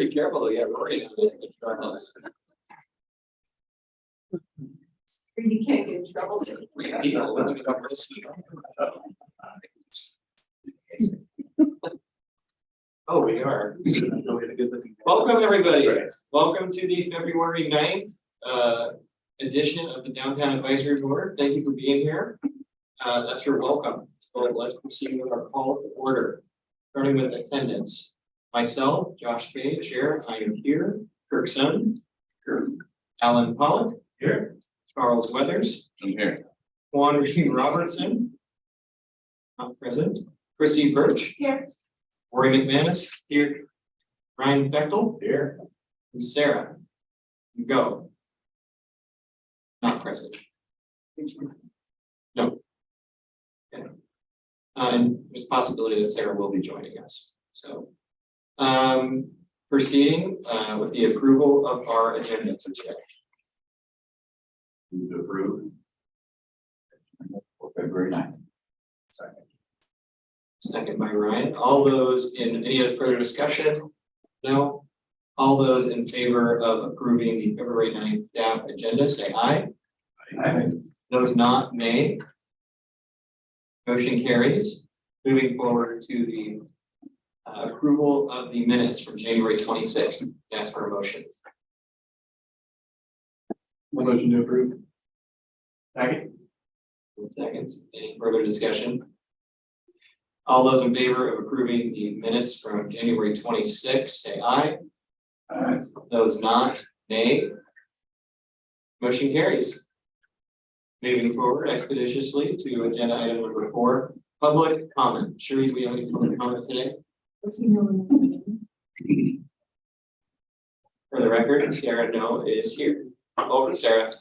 be careful though, yeah, Rory. You can't get in trouble. Oh, we are. Welcome, everybody. Welcome to the February 9th edition of the Downtown Advisory Board. Thank you for being here. That's your welcome. So let's proceed with our call to order. Starting with attendance. Myself, Josh Kay, Chair, I am here. Kirk Sun. Here. Alan Pollock. Here. Charles Weathers. I'm here. Juan Reed Robertson. Not present. Chrissy Birch. Here. Rory McManus. Here. Ryan Bechtel. Here. And Sarah. Go. Not present. No. Okay. And there's a possibility that Sarah will be joining us. So, proceeding with the approval of our agenda for today. Move to approve. For February 9th. Second. Second by Ryan. All those in any other further discussion? No. All those in favor of approving the February 9th DAB agenda, say aye. Aye. Those not, nay. Motion carries. Moving forward to the approval of the minutes from January 26th. Ask for a motion. Motion to approve. Second. Seconds. Any further discussion? All those in favor of approving the minutes from January 26th, say aye. Aye. Those not, nay. Motion carries. Moving forward expeditiously to agenda item number 4, public comment. Sherry, do we have any public comment today? For the record, Sarah No is here. Over, Sarah.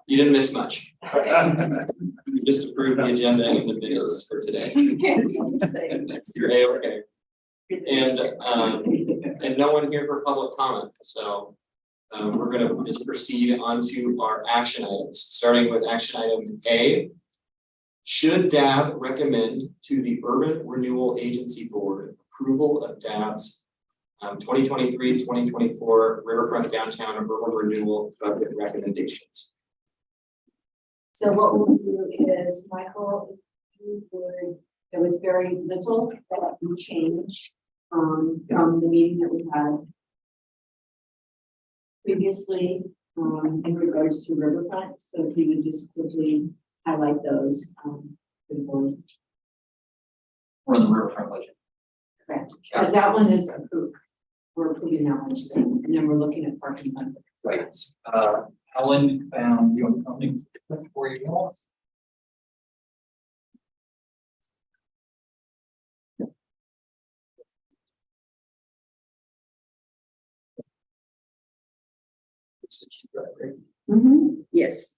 You didn't miss much. You just approved the agenda and the minutes for today. You're A-okay. And no one here for public comment. So we're going to just proceed on to our action items, starting with action item A. Should DAB recommend to the Urban Renewal Agency Board approval of DAB's 2023-2024 Riverfront Downtown Urban Renewal budget recommendations? So what we'll do is, Michael, you would, there was very little that we changed from the meeting that we had previously in regards to Riverfront. So if you would just quickly highlight those for the board. For the Riverfront budget. Correct. Because that one is approved. We're approving that one today, and then we're looking at parking fund. Right. Helen found you want something for you all. Yes.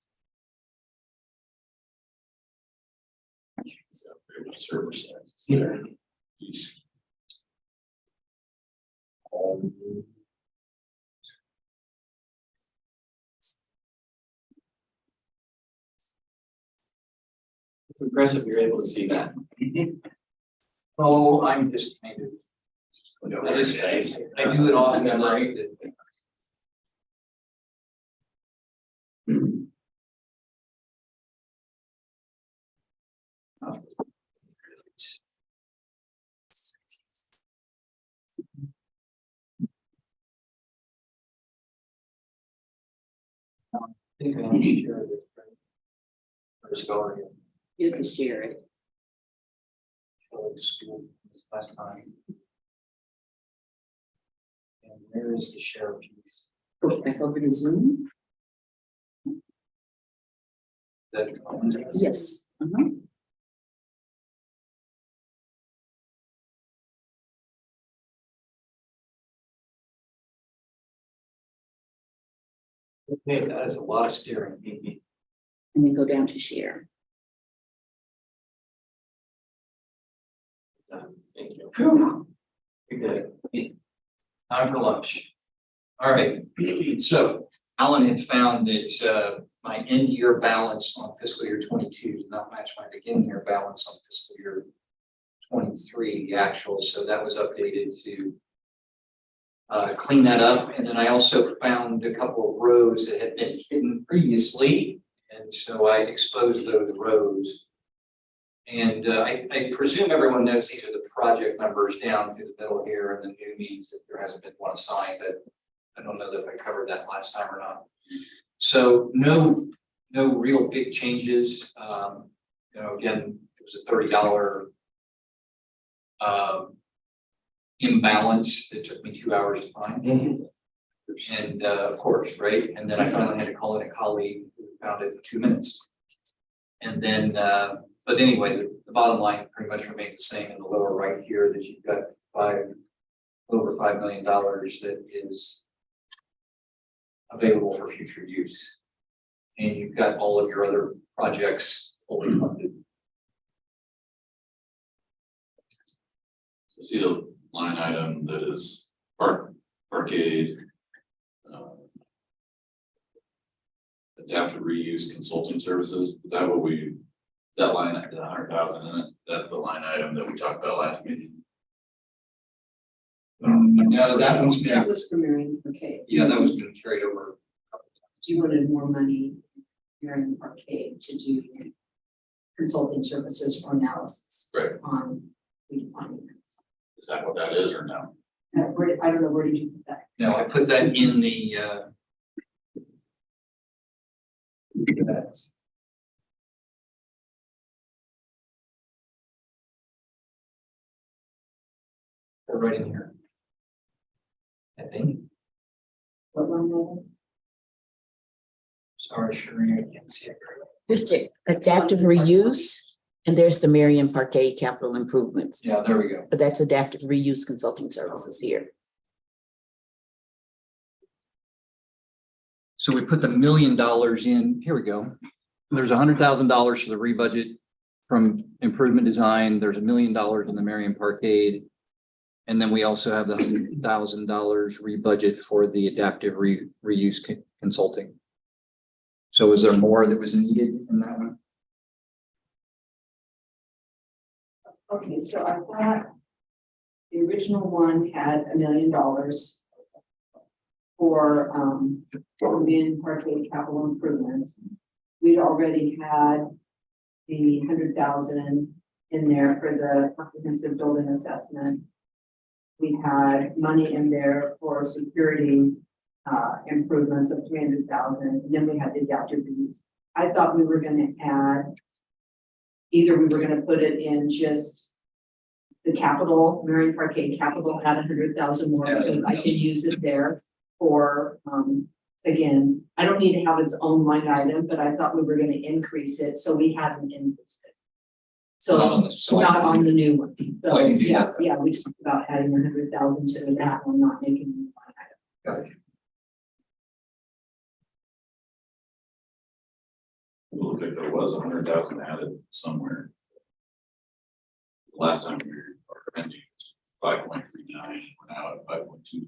Server says here. It's impressive you're able to see that. Oh, I'm just kind of. I do it often, right? I think I have to share this. First going. You can share it. School this last time. And where is the share piece? Go back over to Zoom. That. Yes. Okay, that is a lot of steering. And then go down to share. Thank you. Good. Time for lunch. All right, so Alan had found that my end year balance on fiscal year 22 did not match my beginning year balance on fiscal year 23, the actual, so that was updated to clean that up. And then I also found a couple of rows that had been hidden previously. And so I exposed those rows. And I presume everyone knows these are the project numbers down through the middle here, and the new means that there hasn't been one assigned, but I don't know that if I covered that last time or not. So no real big changes. Again, it was a $30 imbalance that took me 2 hours to find. And of course, right? And then I finally had to call in a colleague who found it in 2 minutes. And then, but anyway, the bottom line pretty much remains the same in the lower right here, that you've got over $5 million that is available for future use. And you've got all of your other projects fully funded. See the line item that is arcade, adaptive reuse consulting services. Is that what that line, that 100,000 in it, that the line item that we talked about last meeting? No, that one's That been, was for Marion Arcade. yeah, that one's been carried over. You wanted more money, Marion Arcade, to do consulting services or analysis. Right. On redefining this. Is that what that is or no? I don't know, where did you put that? No, I put that in the, that's- they're right in here. I think. What line item? Sorry, Shereen, I can't see it very well. There's the adaptive reuse, and there's the Marion Parquet capital improvements, Yeah, there we go. but that's adaptive reuse consulting services here. So we put the $1 million in, here we go. There's $100,000 for the rebudget from improvement design. There's $1 million in the Marion Parkade. And then we also have the $100,000 rebudget for the adaptive reuse consulting. So is there more that was needed in that one? Okay, so I thought the original one had $1 million for Marion Parkway capital improvements. We'd already had the 100,000 in there for the comprehensive building assessment. We had money in there for security improvements of 300,000, and then we had the adaptive reuse. I thought we were going to add, either we were going to put it in just the capital, Marion Parquet capital had 100,000 more, because I can use it there. Or again, I don't need to have its own line item, but I thought we were going to increase it, so we haven't increased it. So not on the new one. So I can do yeah, that. yeah, we talked about adding 100,000 to that one, not making a new line item. Got it. It looked like there was 100,000 added somewhere. Last time we were ending 5.39, we're now at 5.2.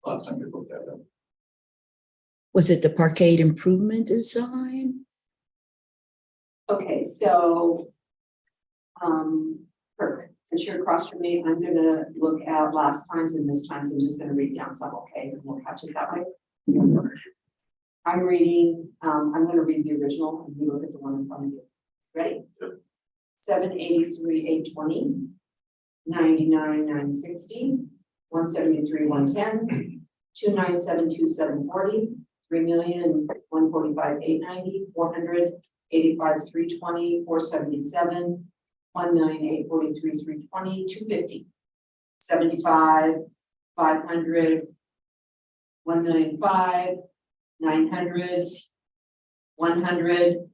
Last time we looked at it. Was it the parkade improvement design? Okay, so perfect. Since you're across from me, I'm gonna look at last times and this times. I'm just gonna read down some, okay, and we'll catch it that way. I'm reading, I'm gonna read the original and you look at the one in front of you. Ready? Yep. 783,820, 99,960, 173,110, 297,240, 3,145,890, 485,320, 477, 1,843,320, 250, 75, 500, 1,005,000, 900, 100,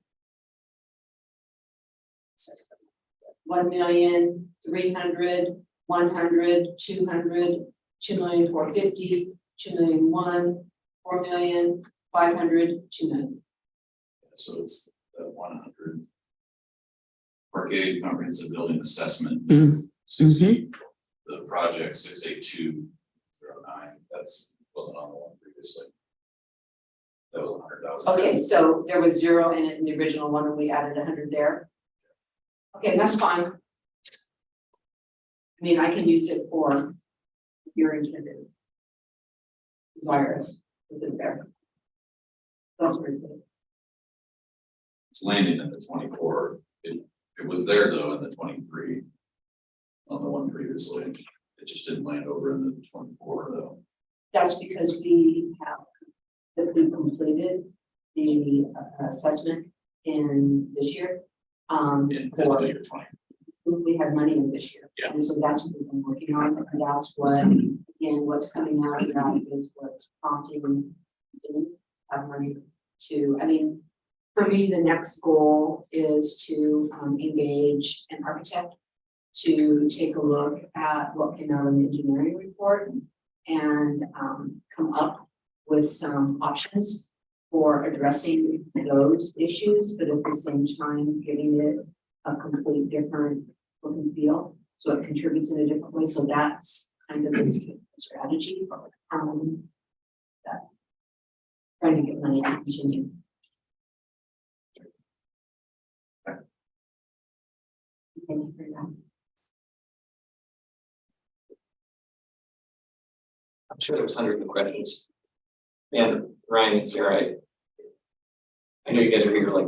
1,300,000, 100, 200, 2,450,000, 2,001,000, 4,500,000, 2,000,000. So it's the 100. Parkade comprehensive building assessment. Mm, 60, the project 68209, wasn't on the one previously. That was 100,000. Okay, so there was 0 in it in the original one and we added 100 there. Okay, that's fine. I mean, I can use it for your intended desires within there. That's where it's. It's landing in the 24. It was there though in the 23. On the one previously, it just didn't land over in the 24 though. That's because we have, that we completed the assessment in this year. In fiscal year 20. We had money in this year. Yeah. And so that's what we've been working on, and that's what, again, what's coming out of that is what's prompting to have money to, I mean, for me, the next goal is to engage an architect to take a look at what came out of the engineering report and come up with some options for addressing those issues, but at the same time, giving it a complete different look and feel, so it contributes in a different way. So that's kind of the strategy. That trying to get money to continue. Thank you for that. I'm sure there's hundreds of questions. And Ryan and Sarah, I know you guys are here like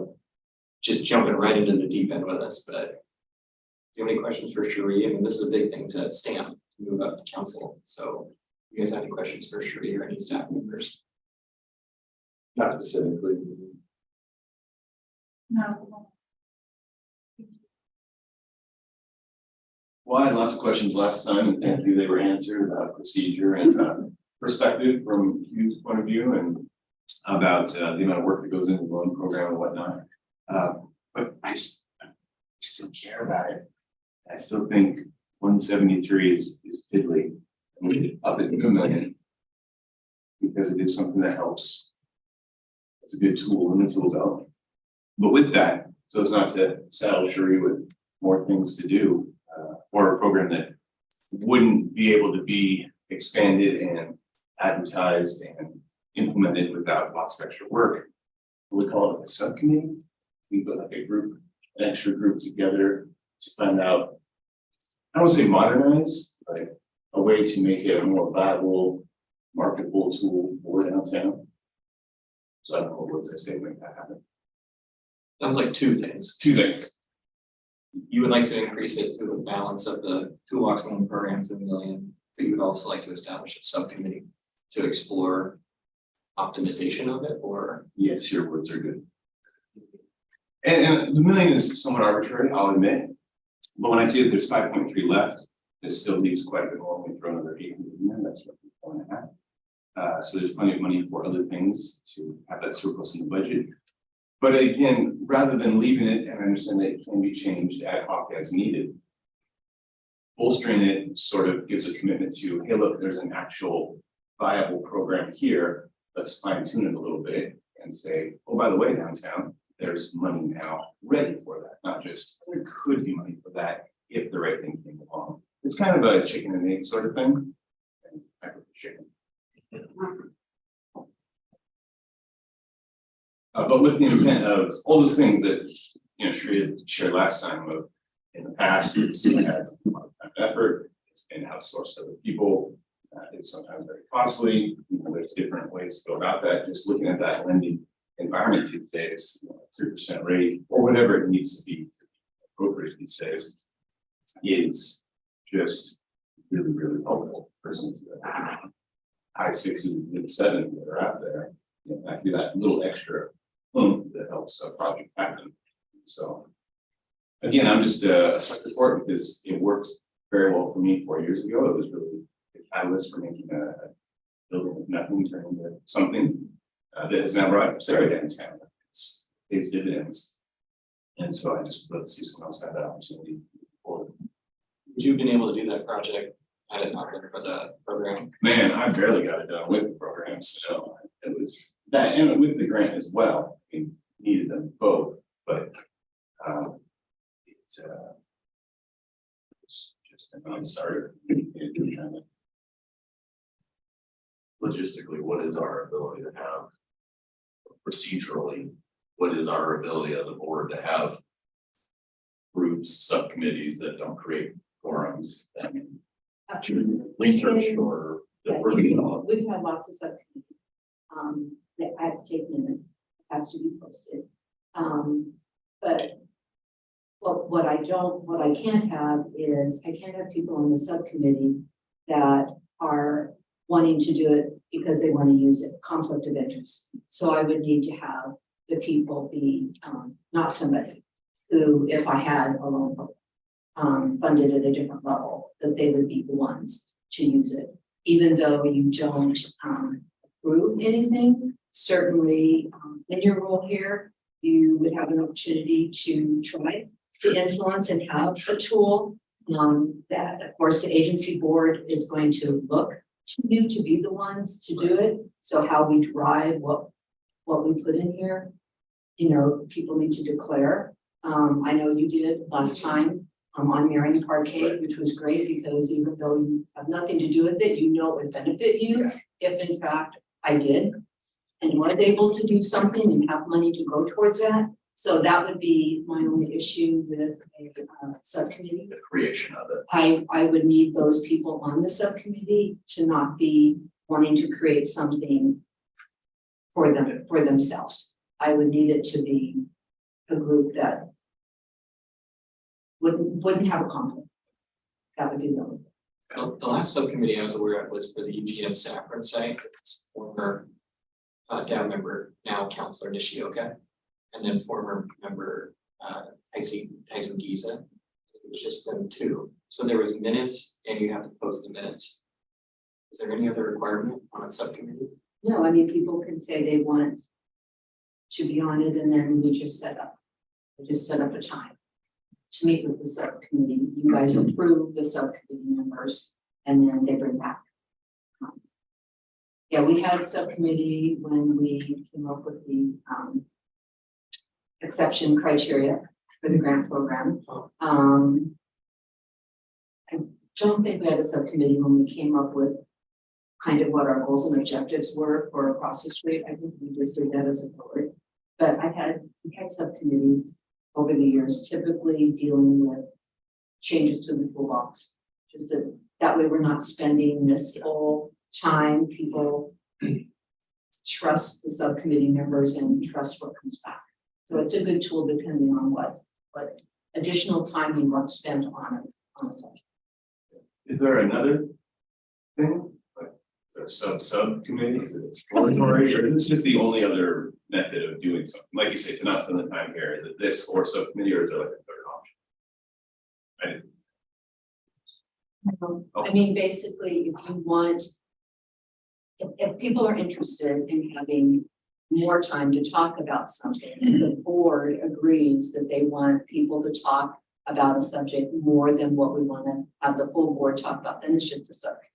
just jumping right into the deep end with us, but do you have any questions for Cherie? I mean, this is a big thing to stamp, to move up to council. So you guys have any questions for Cherie or any staff members? Not specifically. No. Well, I had lots of questions last time, and thank you, they were answered about procedure and perspective from Hugh's point of view and about the amount of work that goes into the loan program and whatnot. But I still care about it. I still think 173 is piddly, and we should up it to $2 million because it is something that helps. It's a good tool in the tool belt. But with that, so it's not to saddle Cherie with more things to do. Or a program that wouldn't be able to be expanded and advertised and implemented without lots of extra work. We call it a subcommittee. We put like a group, an extra group together to find out, I don't want to say modernize, but a way to make it a more viable, marketable tool for downtown. So I don't know what words I say to make that happen. Sounds like two things. Two things. You would like to increase it to the balance of the toolbox loan program to $1 million, but you would also like to establish a subcommittee to explore optimization of it, or? Yes, your words are good. And the $1 million is somewhat arbitrary, I'll admit. But when I see that there's 5.3 left, it still leaves quite a bit more. We throw another 800 in there, that's what we want to have. So there's plenty of money for other things to have that surplus in the budget. But again, rather than leaving it, and I understand that it can be changed ad hoc as needed, bolstering it sort of gives a commitment to, hey, look, there's an actual viable program here. Let's fine tune it a little bit and say, oh, by the way, downtown, there's money now ready for that. Not just there could be money for that if the right thing came along. It's kind of a chicken and egg sort of thing. And I prefer chicken. But with the intent of all those things that, you know, Shri had shared last time of in the past, it's had a lot of time and effort, it's been outsourced to other people, it's sometimes very costly, you know, there's different ways to go about that, just looking at that lending environment these days, 3% rate, or whatever it needs to be appropriate these days, is just really, really helpful versus the high sixes, mid sevens that are out there. You know, actually that little extra that helps a project happen. So again, I'm just a sucker for it because it worked very well for me 4 years ago. It was really a catalyst for making a building of nothing turn into something that has now brought Sarah downtown. It's pays dividends. And so I just love to see someone else have that opportunity. Would you have been able to do that project had it not been for the program? Man, I barely got it done with the program, so it was that, and with the grant as well. We needed them both, but it's just a non-starter. Logistically, what is our ability to have? Procedurally, what is our ability as a board to have groups, subcommittees that don't create quorum forums than research or. Yeah, we've had lots of subcommittees. That I have to take minutes, has to be posted. But what I can't have is, I can't have people on the subcommittee that are wanting to do it because they want to use it, conflict of interest. So I would need to have the people be, not somebody who, if I had a loan funded at a different level, that they would be the ones to use it. Even though you don't approve anything, certainly in your role here, you would have an opportunity to try to influence and have a tool that, of course, the agency board is going to look to you to be the ones to do it. So how we drive what we put in here, you know, people need to declare. I know you did last time on Marion Parkade, which was great because even though you have nothing to do with it, you know it would benefit you if in fact I did and was able to do something and have money to go towards that. So that would be my only issue with a subcommittee. The creation of it. I would need those people on the subcommittee to not be wanting to create something for themselves. I would need it to be a group that wouldn't have a conflict. That would be the only. The last subcommittee I was aware of was for the UGM Saffron site, it's former DAO member, now Councilor Nishioka, and then former member Tyson Giza. It was just them two. So there was minutes and you have to post the minutes. Is there any other requirement on a subcommittee? No, I mean, people can say they want to be on it and then we just set up a time to meet with the subcommittee. You guys approve the subcommittee members and then they bring back. Yeah, we had subcommittee when we came up with the exception criteria for the grant program. I don't think we had a subcommittee when we came up with kind of what our goals and objectives were for across the street. I think we just did that as a board. But we had subcommittees over the years, typically dealing with changes to the toolbox. Just that way we're not spending this whole time. People trust the subcommittee members and trust what comes back. So it's a good tool depending on what additional time you want spent on a subject. Is there another thing? Like, is there subcommittees, is it exploratory, or is this just the only other method of doing something? Like you say, to not spend the time here, is it this or subcommittee, or is there like a third option? I mean, basically, if you want, if people are interested in having more time to talk about something, the board agrees that they want people to talk about a subject more than what we want to have the full board talk about, then it's just a subject.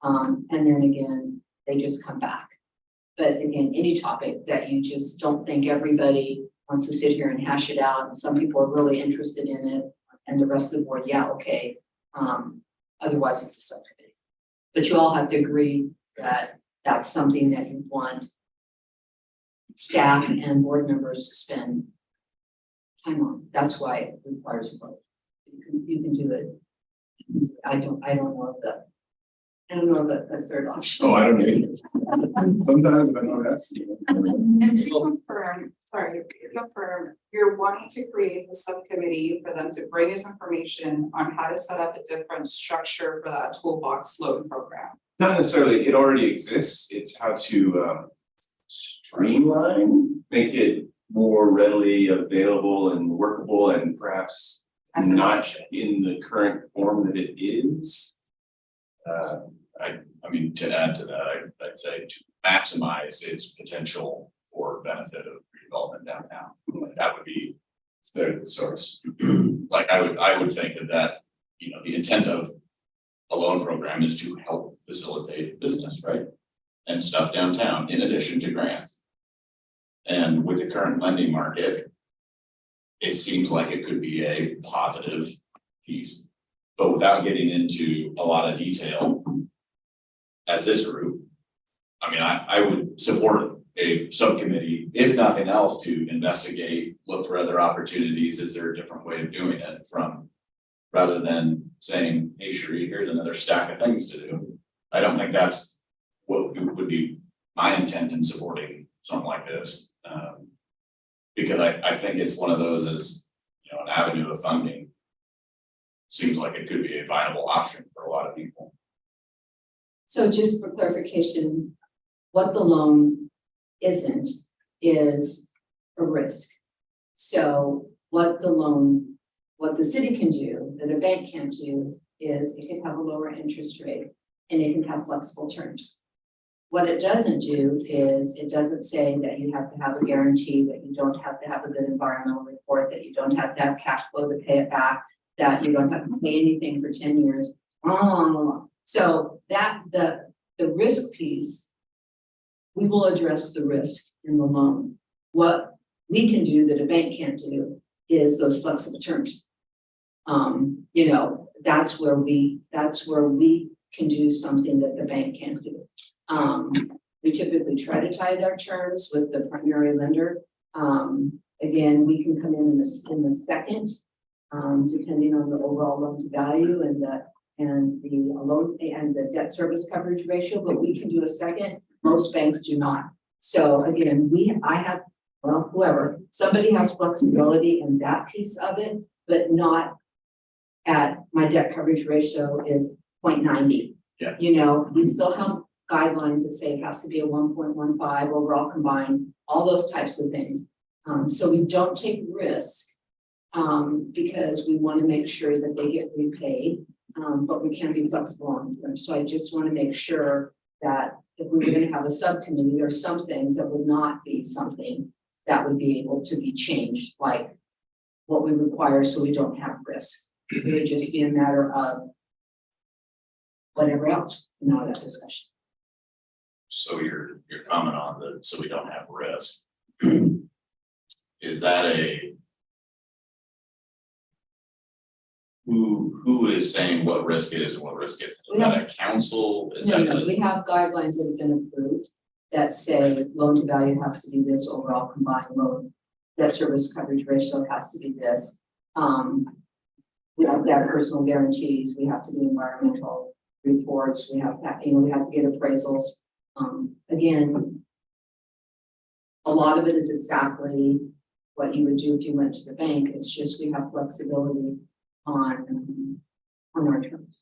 And then again, they just come back. But again, any topic that you just don't think everybody wants to sit here and hash it out, and some people are really interested in it, and the rest of the board, yeah, okay. Otherwise, it's a subcommittee. But you all have to agree that that's something that you want staff and board members to spend time on. That's why it requires a vote. You can do it. I don't know if the third option. Oh, I don't know. Sometimes I know that's. And to confirm, you're wanting to create a subcommittee for them to bring us information on how to set up a different structure for that toolbox loan program. Not necessarily, it already exists, it's how to streamline, make it more readily available and workable and perhaps As an not option. in the current form that it is. I mean, to add to that, I'd say to maximize its potential for benefit of redevelopment downtown. That would be the source. Like I would think that, you know, the intent of a loan program is to help facilitate business, right? And stuff downtown in addition to grants. And with the current lending market, it seems like it could be a positive piece, but without getting into a lot of detail. As this group, I mean, I would support a subcommittee, if nothing else, to investigate, look for other opportunities. Is there a different way of doing it rather than saying, hey, Sheree, here's another stack of things to do. I don't think that's what would be my intent in supporting something like this. Because I think it's one of those as, you know, an avenue of funding. Seems like it could be a viable option for a lot of people. So just for clarification, what the loan isn't is a risk. So what the city can do, that a bank can't do, is it can have a lower interest rate and it can have flexible terms. What it doesn't do is, it doesn't say that you have to have a guarantee, that you don't have to have a good environmental report, that you don't have to have cash flow to pay it back, that you don't have to pay anything for 10 years. So that the risk piece, we will address the risk in the loan. What we can do that a bank can't do is those flexible terms. You know, that's where we can do something that the bank can't do. We typically try to tie their terms with the primary lender. Again, we can come in the second, depending on the overall loan to value and the loan and the debt service coverage ratio, but we can do a second. Most banks do not. So again, somebody has flexibility in that piece of it, but not at my debt coverage ratio is 0.90. Yeah. You know, we still have guidelines that say it has to be a 1.15 overall combined, all those types of things. So we don't take risk because we want to make sure that they get repaid, but we can be flexible on them. So I just want to make sure that if we were going to have a subcommittee, there are some things that would not be something that would be able to be changed, like what we require so we don't have risk. It would just be a matter of whatever else, that discussion. So your comment on the, so we don't have risk. Is that who is saying what risk is and what risk isn't? Is that a council? Is No, that no, we have guidelines that have been approved that say loan to value has to be this, overall combined loan, debt service coverage ratio has to be this. We have to have personal guarantees, we have to do environmental reports, we have to, we have to get appraisals. Again, a lot of it is exactly what you would do if you went to the bank. It's just we have flexibility on our terms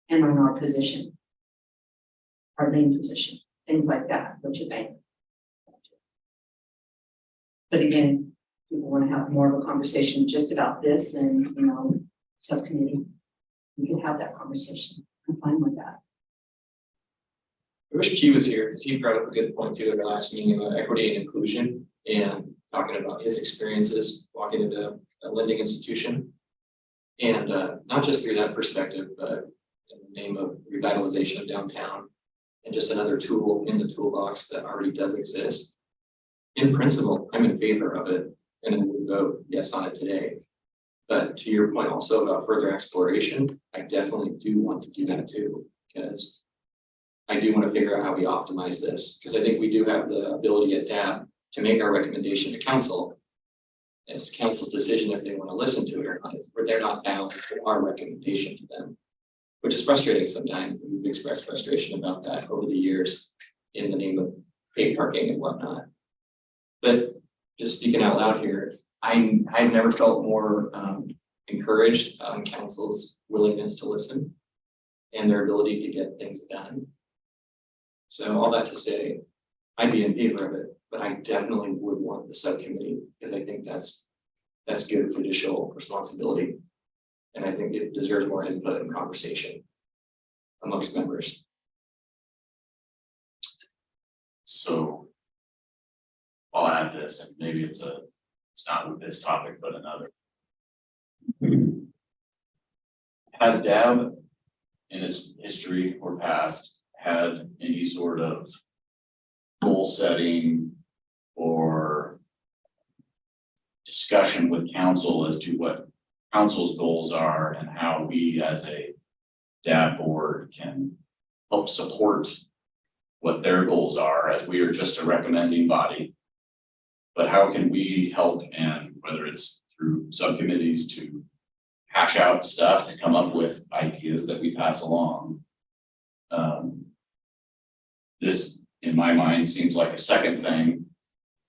and on our position, our lien position, things like that, which a bank. But again, people want to have more of a conversation just about this and, subcommittee. We can have that conversation. I'm fine with that. I wish Q was here because he brought up a good point too at the last meeting about equity and inclusion and talking about his experiences walking into a lending institution. And not just through that perspective, but in the name of revitalization of downtown and just another tool in the toolbox that already does exist. In principle, I'm in favor of it and I would vote yes on it today. But to your point also about further exploration, I definitely do want to do that too, because I do want to figure out how we optimize this, because I think we do have the ability at DAB to make our recommendation to council. It's council's decision if they want to listen to it or not, but they're not bound to our recommendation to them, which is frustrating sometimes. We've expressed frustration about that over the years in the name of paid parking and whatnot. But just speaking out loud here, I've never felt more encouraged on council's willingness to listen and their ability to get things done. So all that to say, I'd be in favor of it, but I definitely would want the subcommittee because I think that's good judicial responsibility. And I think it deserves more input and conversation amongst members. So I'll add this, and maybe it's not with this topic, but another. Has DAB in its history or past had any sort of goal setting or discussion with council as to what council's goals are and how we as a DAB board can help support what their goals are, as we are just a recommending body? But how can we help, and whether it's through subcommittees to hash hash out stuff and come up with ideas that we pass along. This, in my mind, seems like a second thing,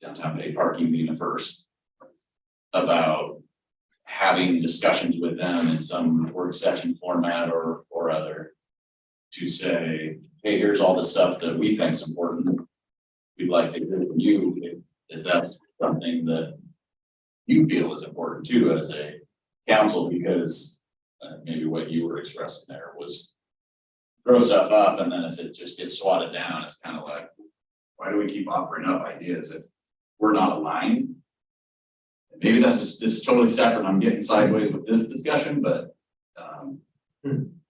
downtown Bay parking being the first. About having discussions with them in some work session format or other. To say, hey, here's all the stuff that we think is important. We'd like to hear from you, if that's something that you feel is important too as a council, because maybe what you were expressing there was throw stuff up, and then if it just gets swatted down, it's kind of like, why do we keep offering up ideas if we're not aligned? Maybe this is totally separate. I'm getting sideways with this discussion, but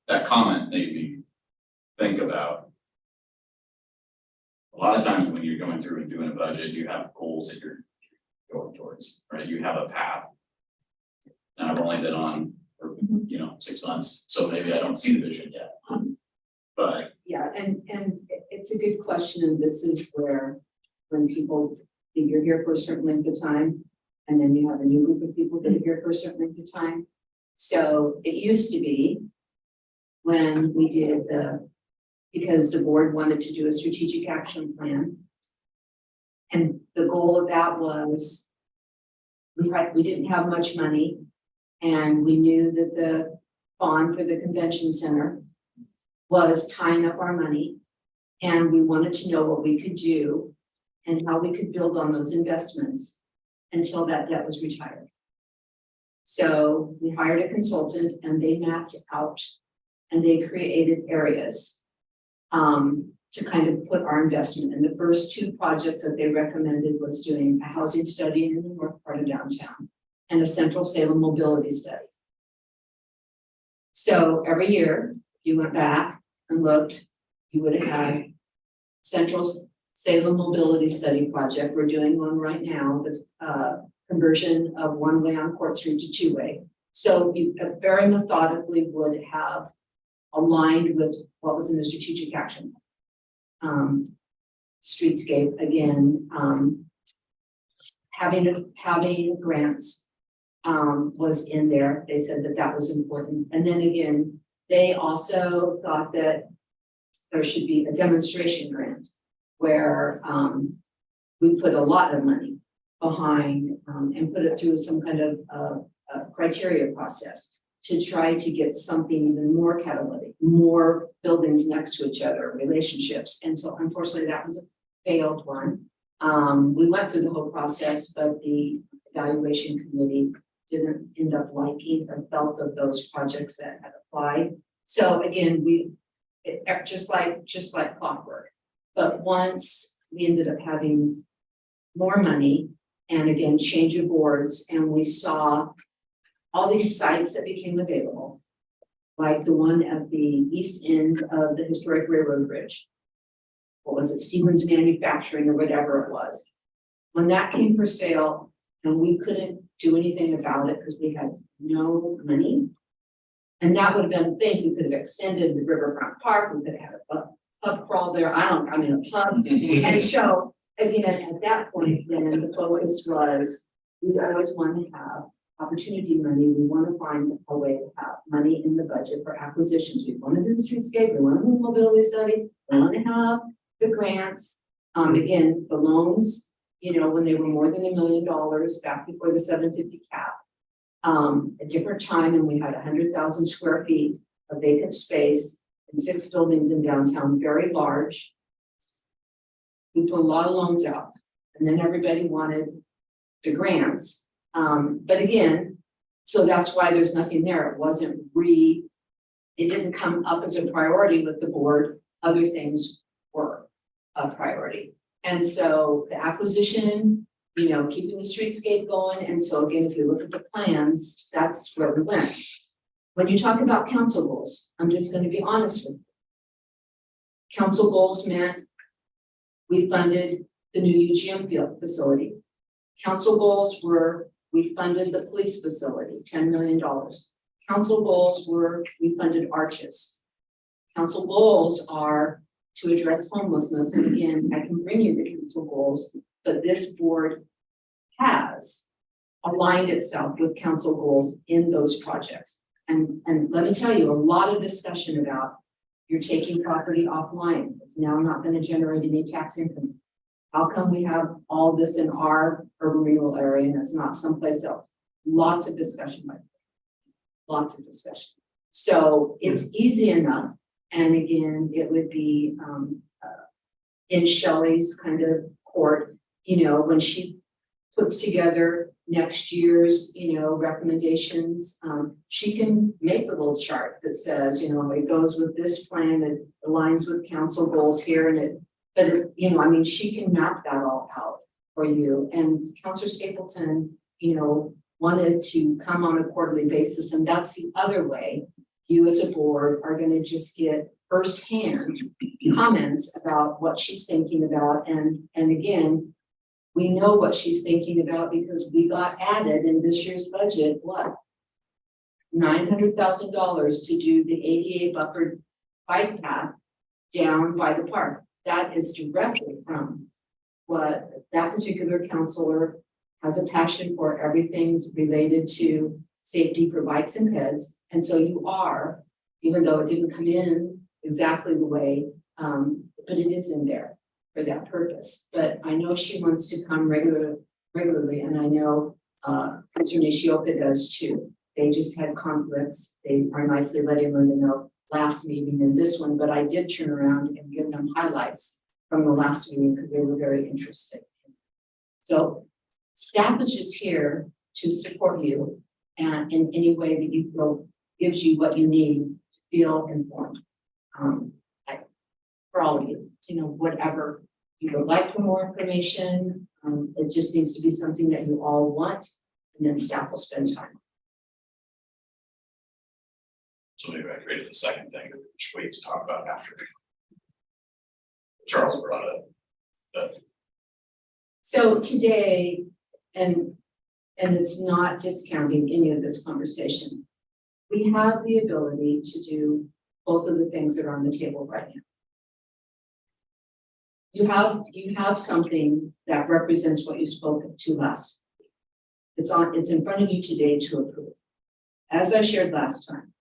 that comment made me think about. A lot of times when you're going through and doing a budget, you have goals that you're going towards, right? You have a path. And I've only been on for 6 months, so maybe I don't see the vision yet. But Yeah, and it's a good question, and this is where, when people think you're here for a certain length of time, and then you have a new group of people that are here for a certain length of time. So it used to be when we did because the board wanted to do a strategic action plan. And the goal of that was, we didn't have much money, and we knew that the bond for the convention center was tying up our money, and we wanted to know what we could do and how we could build on those investments until that debt was retired. So we hired a consultant, and they mapped out and they created areas to kind of put our investment. And the first 2 projects that they recommended was doing a housing study in the north part of downtown and a Central Salem mobility study. So every year, if you went back and looked, you would have had Central Salem mobility study project. We're doing one right now, the conversion of 1-way on Court Street to 2-way. So you very methodically would have aligned with what was in the strategic action. Streetscape, again, having grants was in there. They said that that was important. And then again, they also thought that there should be a demonstration grant where we put a lot of money behind and put it through some kind of criteria process to try to get something even more catalytic, more buildings next to each other, relationships. And so unfortunately that was a failed one. We went through the whole process, but the evaluation committee didn't end up liking or felt of those projects that had applied. So again, just like clockwork. But once we ended up having more money and again, change of boards, and we saw all these sites that became available, like the one at the east end of the historic railroad bridge. What was it, Stevens Manufacturing or whatever it was. When that came for sale and we couldn't do anything about it because we had no money. And that would have been the thing, we could have extended the Riverfront Park, we could have had a pub crawl there, a pub. And so, again, at that point, then the focus was, we always want to have opportunity money. We want to find a way to have money in the budget for acquisitions. We want to do the streetscape, we want to do the mobility study, we want to have the grants. Again, the loans, when they were more than $1 million back before the 750 cap. A different time, and we had 100,000 square feet of vacant space and 6 buildings in downtown, very large. We put a lot of loans out, and then everybody wanted the grants. But again, so that's why there's nothing there. It didn't come up as a priority with the board. Other things were a priority. And so the acquisition, keeping the streetscape going. And so again, if you look at the plans, that's where we went. When you talk about council goals, I'm just going to be honest with you. Council goals meant we funded the new UGM field facility. Council goals were, we funded the police facility, $10 million. Council goals were, we funded arches. Council goals are to address homelessness. And again, I can bring you the council goals, but this board has aligned itself with council goals in those projects. And let me tell you, a lot of discussion about you're taking property offline. It's now not going to generate any tax income. How come we have all this in our urban renewal area and it's not someplace else? Lots of discussion, Mike. Lots of discussion. So it's easy enough. And again, it would be in Shelley's kind of court, you know, when she puts together next year's, you know, recommendations, she can make the little chart that says, you know, it goes with this plan, it aligns with council goals here, and you know, I mean, she can map that all out for you. And Councilor Stapleton, you know, wanted to come on a quarterly basis, and that's the other way. You as a board are going to just get firsthand comments about what she's thinking about, and again, we know what she's thinking about because we got added in this year's budget, what? $900,000 to do the ADA buffered bike path down by the park. That is directly from what that particular counselor has a passion for, everything related to safety for bikes and peds. And so you are, even though it didn't come in exactly the way, but it is in there for that purpose. But I know she wants to come regularly, and I know Councilor Nishioka does too. They just had conflicts. They are nicely letting Linda know last meeting and this one, but I did turn around and give them highlights from the last meeting because they were very interested. So staff is just here to support you and in any way that you feel gives you what you need to feel informed. For all of you, you know, whatever you would like for more information, it just needs to be something that you all want, and then staff will spend time. So maybe I created the second thing, which we to talk about after. Charles brought up. So today, and it's not discounting any of this conversation, we have the ability to do both of the things that are on the table right now. You have something that represents what you spoke to last. It's in front of you today to approve. As I shared last time,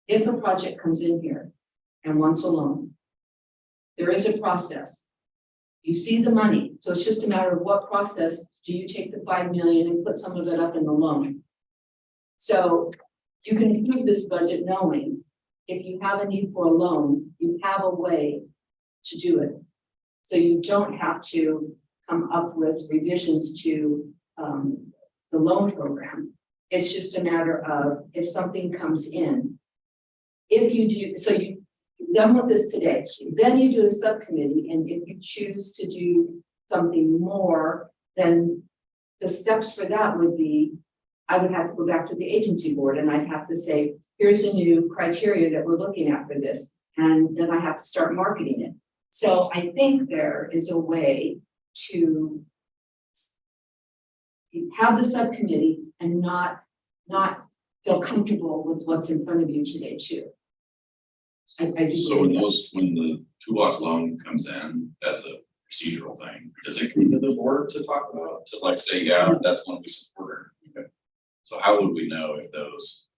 if a project comes in here and wants a loan, there is a process. You see the money, so it's just a matter of what process do you take the 5 million and put some of it up in the loan. So you can approve this budget knowing if you have a need for a loan, you have a way to do it. So you don't have to come up with revisions to the loan program. It's just a matter of if something comes in. If you do, so you're done with this today, then you do a subcommittee, and if you choose to do something more, then the steps for that would be, I would have to go back to the agency board and I'd have to say, here's a new criteria that we're looking at for this. And then I have to start marketing it. So I think there is a way to have the subcommittee and not feel comfortable with what's in front of you today too. I do So when believe that. when the toolbox loan comes in as a procedural thing, does it come to the board to talk about, to like say, yeah, that's one we support? Okay. So how would we know if those?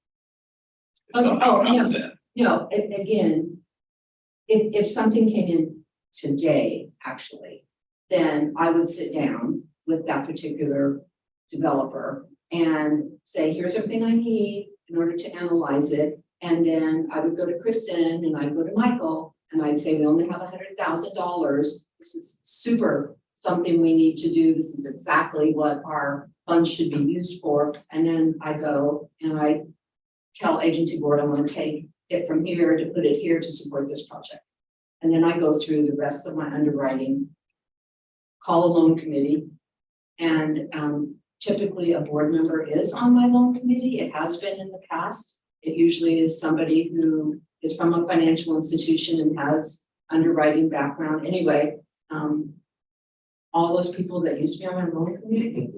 If something comes in? No, again, if something came in today, actually, then I would sit down with that particular developer and say, here's everything I need in order to analyze it. And then I would go to Kristen and I'd go to Michael and I'd say, we only have $100,000. This is super something we need to do. This is exactly what our funds should be used for. And then I go and I tell agency board, I want to take it from here to put it here to support this project. And then I go through the rest of my underwriting, call a loan committee, and typically a board member is on my loan committee. It has been in the past. It usually is somebody who is from a financial institution and has underwriting background. Anyway, all those people that used to be on my loan committee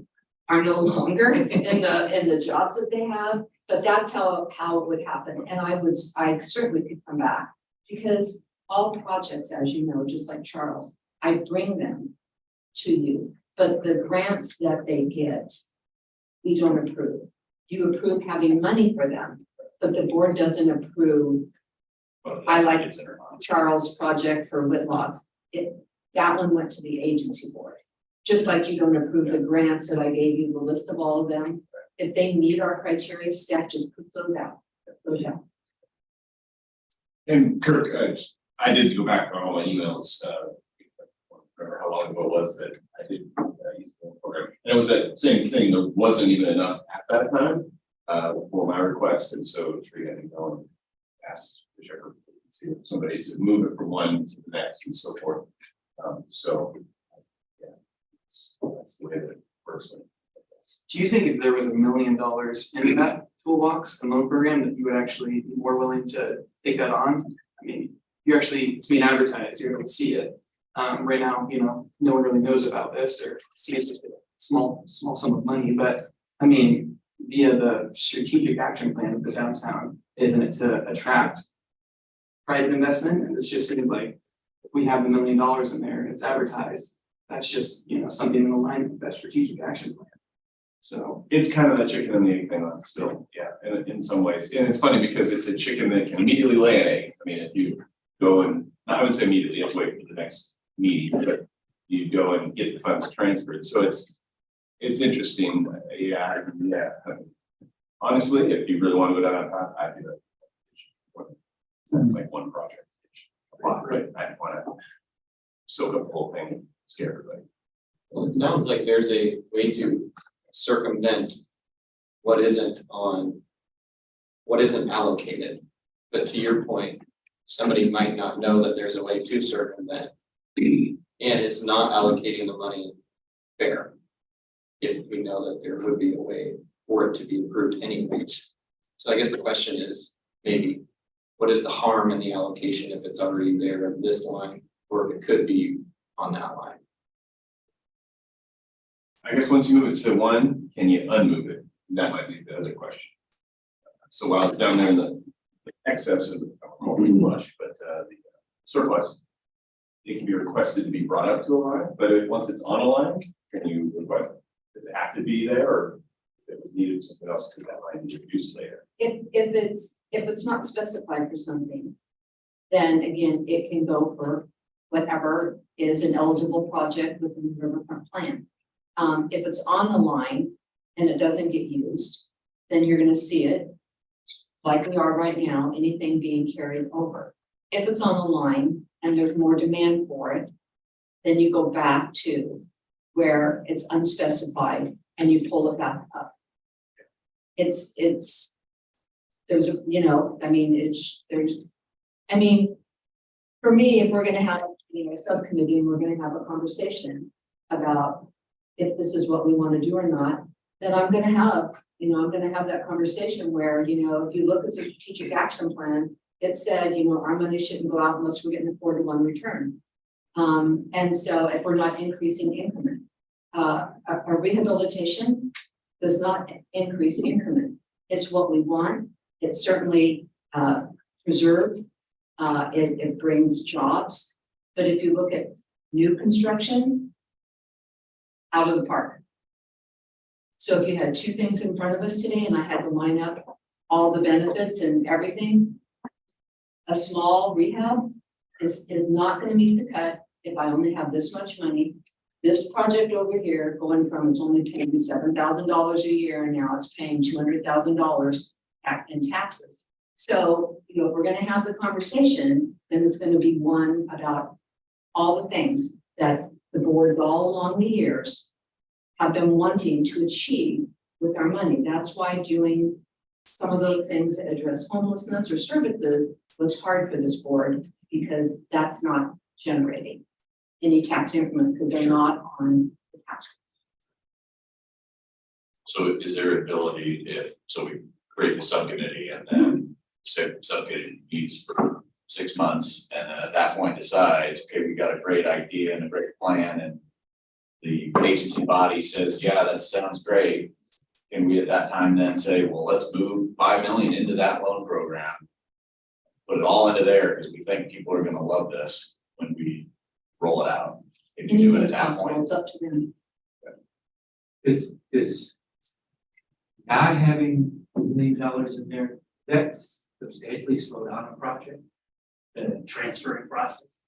are no longer in the jobs that they have, but that's how it would happen. And I certainly could come back because all projects, as you know, just like Charles, I bring them to you, but the grants that they get, we don't approve. You approve having money for them, but the board doesn't approve But I like- consider not. Charles' project for Whitlocks. That one went to the agency board. Just like you don't approve the grants that I gave you, the list of all of them. If they meet our criteria, staff just puts those out. And Kirk, I did go back on all my emails, remember how long ago it was that I did use the program. And it was that same thing, there wasn't even enough at that time, for my request, and so Tree had to go and ask whichever, see if somebody to move it from one to the next and so forth. So, yeah, that's the way that it works. Do you think if there was $1 million in that toolbox, the loan program, that you would actually be more willing to take that on? I mean, you actually, it's being advertised, you're able to see it. Right now, you know, no one really knows about this or sees just a small sum of money, but I mean, via the strategic action plan of the downtown, isn't it to attract private investment? And it's just seems like if we have $1 million in there and it's advertised, that's just, you know, something in alignment with that strategic action plan. So. It's kind of that chicken and the egg thing still, yeah, in some ways. And it's funny because it's a chicken that can immediately lay an egg. I mean, if you go and, I would say immediately, you have to wait for the next meeting, but you go and get the funds transferred. So it's interesting. Yeah. Honestly, if you really want to go down that path, I'd do that. That's like one project. Right, I don't want to soak up the whole thing, scare everybody. Well, it sounds like there's a way to circumvent what isn't allocated. But to your point, somebody might not know that there's a way to circumvent and it's not allocating the money fair. If we know that there would be a way for it to be approved anyways. So I guess the question is, maybe, what is the harm in the allocation if it's already there in this line, or if it could be on that line? I guess once you move it to one, can you unmove it? That might be the other question. So while it's down there in the excess of the flush, but the surplus, it can be requested to be brought up to a line, but once it's on a line, can you request, does it have to be there, or if it was needed something else, could that line be reduced later? If it's not specified for something, then again, it can go for whatever is an eligible project within the riverfront plan. If it's on the line and it doesn't get used, then you're gonna see it like we are right now, anything being carried over. If it's on the line and there's more demand for it, then you go back to where it's unspecified and you pull it back up. There's a, you know, I mean, for me, if we're gonna have, you know, a subcommittee and we're gonna have a conversation about if this is what we want to do or not, then I'm gonna have that conversation where, you know, if you look at the strategic action plan, it said, you know, our money shouldn't go out unless we're getting a 4-to-1 return. And so if we're not increasing increment, a rehabilitation does not increase increment. It's what we want. It's certainly preserved. It brings jobs. But if you look at new construction, out of the park. So if you had two things in front of us today and I had to line up all the benefits and everything, a small rehab is not going to meet the cut if I only have this much money. This project over here going from it's only paying $7,000 a year and now it's paying $200,000 in taxes. So, you know, if we're going to have the conversation, then it's going to be one about all the things that the board all along the years have been wanting to achieve with our money. That's why doing some of those things that address homelessness or services was hard for this board, because that's not generating any tax increment because they're not on the tax. So is there ability so we create the subcommittee and then subcommittee meets for 6 months and then at that point decides, okay, we got a great idea and a great plan and the agency body says, yeah, that sounds great. Can we at that time then say, well, let's move 5 million into that loan program? Put it all into there because we think people are gonna love this when we roll it out. If you do it at Anything's that possible, point. it's up to them. Is not having $1 million in there That's substantially slow down a project, the transferring process.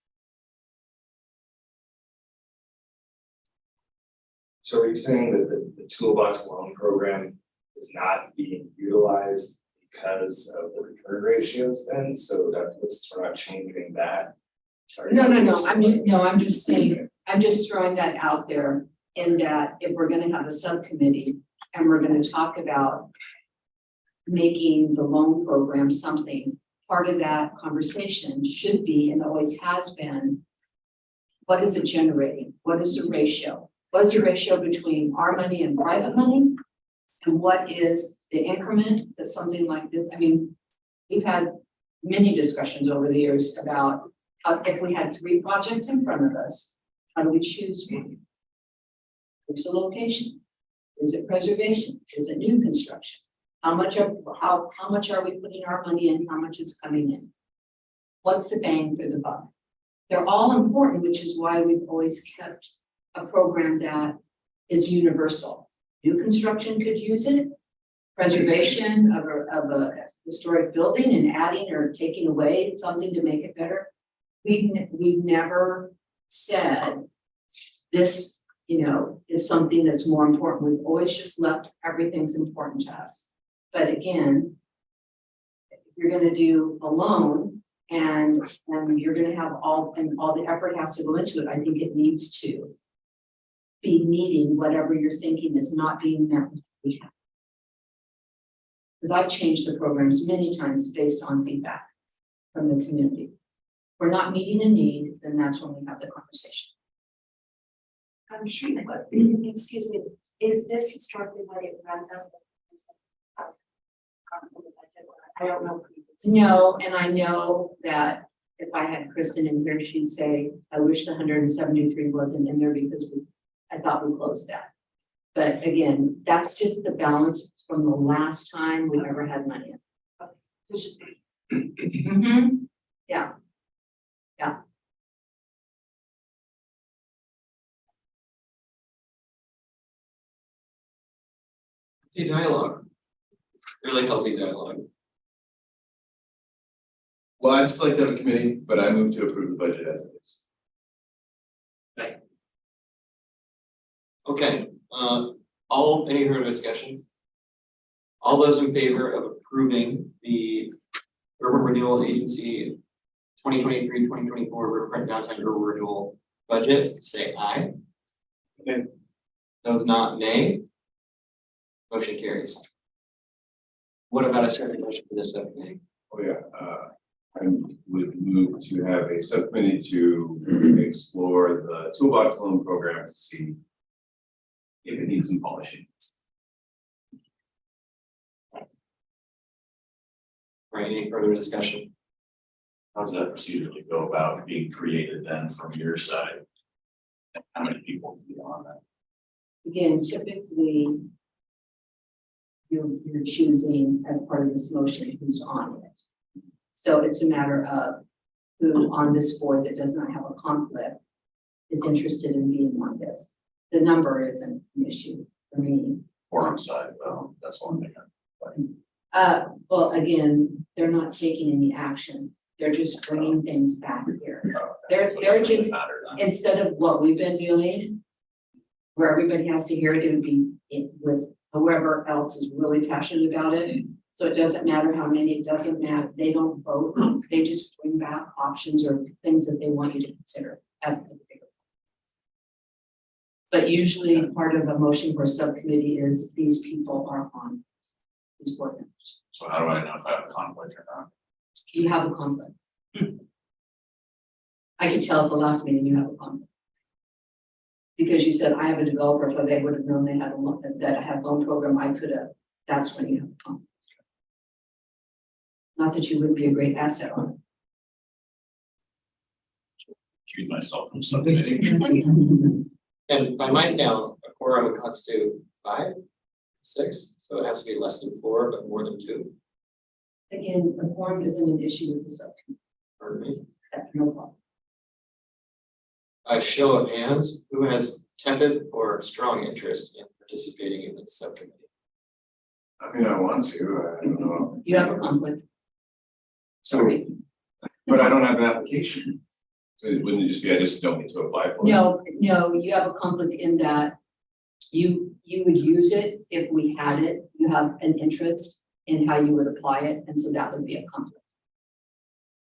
So are you saying that the toolbox loan program is not being utilized because of the return ratios then? So that we're not changing that? No, I'm just saying, I'm just throwing that out there in that if we're gonna have a subcommittee and we're gonna talk about making the loan program something, part of that conversation should be, and always has been, what is it generating? What is the ratio? What is the ratio between our money and private money? And what is the increment that something like this, I mean, we've had many discussions over the years about if we had 3 projects in front of us, how do we choose one? What's the location? Is it preservation? Is it new construction? How much are we putting our money in? How much is coming in? What's the bang for the buck? They're all important, which is why we've always kept a program that is universal. New construction could use it. Preservation of a historic building and adding or taking away something to make it better. We've never said this, is something that's more important. We've always just left everything's important to us. But again, if you're going to do a loan and you're going to have all the effort has to go into it, I think it needs to be meeting whatever you're thinking is not being met with what we have. Because I've changed the programs many times based on feedback from the community. If we're not meeting a need, then that's when we have the conversation. I'm sure, but excuse me, is this historically what it runs out? I don't know. No, and I know that if I had Kristen in here, she'd say, I wish the 173 wasn't in there because I thought we closed that. But again, that's just the balance from the last time we ever had money. It's just Yeah. Healthy dialogue. Really healthy dialogue. Well, I'd just like to have a committee, but I move to approve the budget as it is. Okay, any further discussion? All those in favor of approving the Urban Renewal Agency 2023-2024 Riverfront Downtown Urban Renewal budget, say aye. Okay. Those not, nay. Motion carries. What about a second motion for this subcommittee? Oh, yeah, I would move to have a subcommittee to explore the toolbox loan program to see if it needs some polishing. Right, any further discussion? How does that procedurally go about being created then from your side? And how many people will be on that? Again, typically, you're choosing as part of this motion who's on it. So it's a matter of who on this board that does not have a conflict is interested in being on this. The number isn't an issue for me. Forum size though, that's one thing. Well, again, they're not taking any action. They're just bringing things back here. They're just, instead of what we've been doing, where everybody has to hear it, it would be with whoever else is really passionate about it. So it doesn't matter how many, it doesn't matter. They don't vote. They just bring back options or things that they want you to consider. But usually part of a motion for a subcommittee is these people are on these board members. So how do I know if I have a conflict or not? You have a conflict. I could tell at the last meeting you have a conflict. Because you said, I have a developer, so they would have known they had a loan, that I had loan program, I could have, that's when you have a conflict. Not that you would be a great asset on it. Choose myself from subcommittee. And by my count, a quorum would constitute 5, 6, so it has to be less than 4, but more than 2. Again, the form isn't an issue with the subcommittee. Pardon me. That's no problem. A show of hands, who has tepid or strong interest in participating in this subcommittee? I mean, I want to, I don't know. No, you have a conflict. Sorry. But I don't have an application. So wouldn't it just be, I just don't need to apply for it? No, you have a conflict in that you would use it if we had it. You have an interest in how you would apply it, and so that would be a conflict.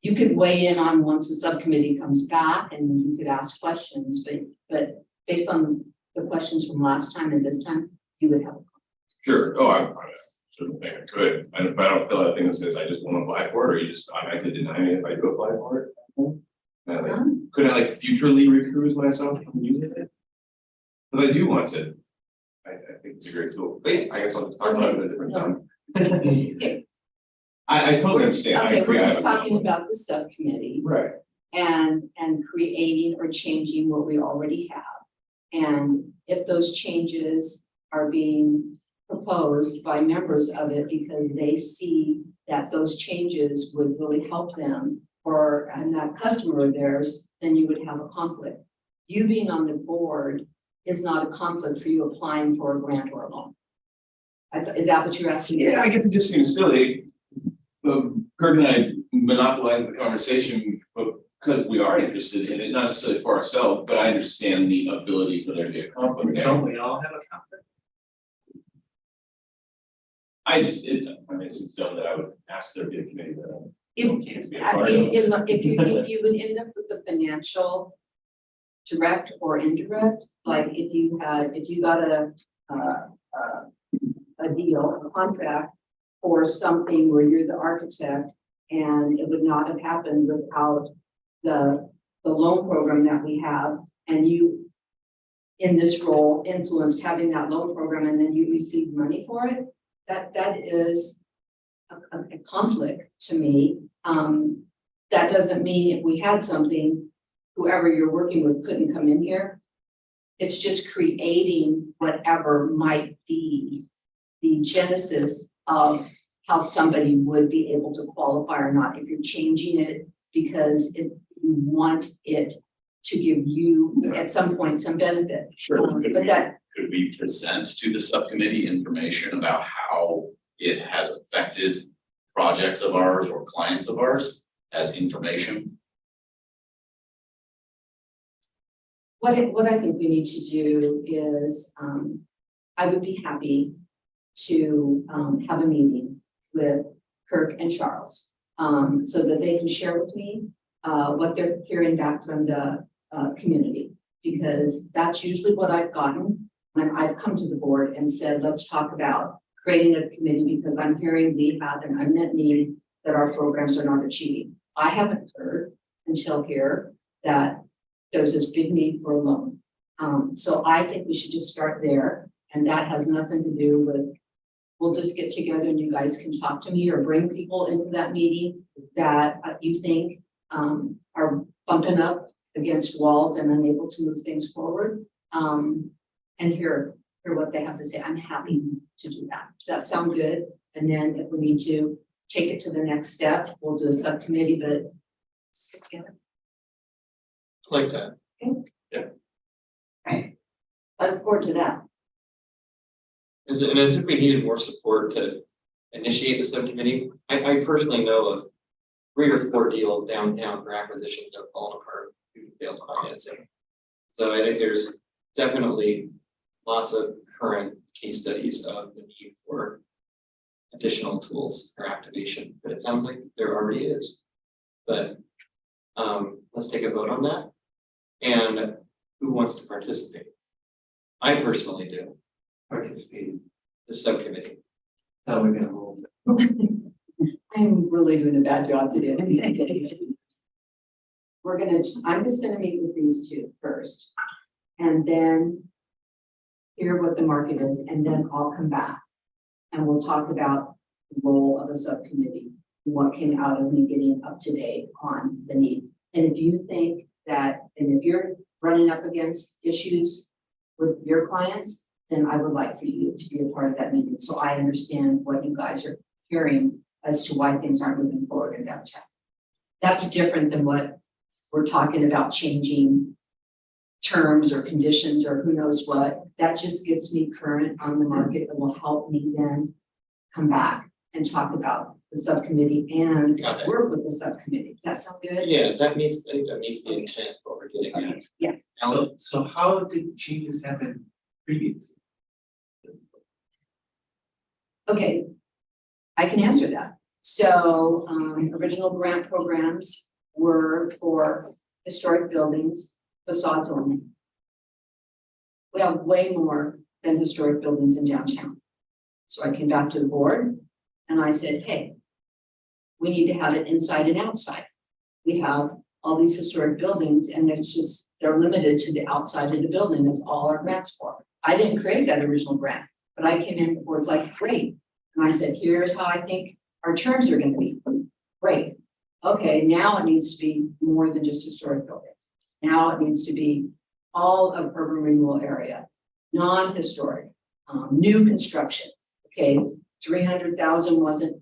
You could weigh in on once the subcommittee comes back and you could ask questions, but based on the questions from last time and this time, you would have. Sure, oh, I certainly think I could, but I don't fill out a thing that says I just won't apply for it, or you just automatically deny me if I do apply for it. Couldn't I like futurely recruit myself from using it? But I do want to. I think it's a great tool, but yeah, I guess I'll just talk about it at a different time. Okay, I totally understand. I okay, agree. we're I just have a talking conflict. about the subcommittee Right, and creating or changing what we already have. And if those changes are being proposed by members of it because they see that those changes would really help them or and that customer of theirs, then you would have a conflict. You being on the board is not a conflict for you applying for a grant or a loan. Is that what you're asking? yeah, I guess it just seems silly. Kurt and I monopolized the conversation, but because we are interested in it, not necessarily for ourselves, but I understand the ability for there to be a conflict. Don't we all have a conflict? I mean, it's dumb that I would ask there to be a committee that If, can't be a I part mean, of. if you would end up with the financial direct or indirect, like if you got a deal, a contract for something where you're the architect and it would not have happened without the loan program that we have, and you in this role influenced having that loan program and then you receive money for it, that is a conflict to me. That doesn't mean if we had something, whoever you're working with couldn't come in here. It's just creating whatever might be the genesis of how somebody would be able to qualify or not. If you're changing it because you want it to give you at some point some benefit. Sure. But that, Could we present to the subcommittee information about how it has affected projects of ours or clients of ours as information? what I think we need to do is, I would be happy to have a meeting with Kirk and Charles, so that they can share with me what they're hearing back from the community, because that's usually what I've gotten when I've come to the board and said, let's talk about creating a committee because I'm hearing we have an unmet need that our programs are not achieving. I haven't heard until here that there's this big need for a loan. So I think we should just start there, and that has nothing to do with, we'll just get together and you guys can talk to me or bring people into that meeting that you think are bumping up against walls and unable to move things forward. And hear what they have to say. I'm happy to do that. Does that sound good? And then if we need to take it to the next step, we'll do a subcommittee, but sit together. Like that. Right. I look forward to that. And as if we needed more support to initiate the subcommittee, I personally know of 3 or 4 deals downtown for acquisitions that have fallen apart due to failed financing. So I think there's definitely lots of current case studies of the need for additional tools for activation, but it sounds like there already is. But let's take a vote on that. And who wants to participate? I personally do, Participate. the subcommittee. How we're gonna hold it. I'm really doing a bad job today. I'm just gonna meet with these two first. And then hear what the market is, and then I'll come back. And we'll talk about the role of a subcommittee, what came out of me getting up to date on the need. And if you think that, and if you're running up against issues with your clients, then I would like for you to be a part of that meeting, so I understand what you guys are hearing as to why things aren't moving forward in downtown. That's different than what we're talking about changing terms or conditions or who knows what. That just gets me current on the market and will help me then come back and talk about the subcommittee and Got it. work with the subcommittee. Does that sound good? Yeah, that meets, I think that meets the intent of what we're getting at. Okay, yeah. Alan, So how did changes happen previously? Okay, I can answer that. So, original grant programs were for historic buildings, facades only. We have way more than historic buildings in downtown. So I came back to the board and I said, hey, we need to have it inside and outside. We have all these historic buildings and it's just, they're limited to the outside of the building. That's all our grants for. I didn't create that original grant, but I came in, the board's like, great. And I said, here's how I think our terms are gonna be. Great. Okay, now it needs to be more than just historic buildings. Now it needs to be all of urban renewal area, non-historic, new construction. Okay, 300,000 wasn't,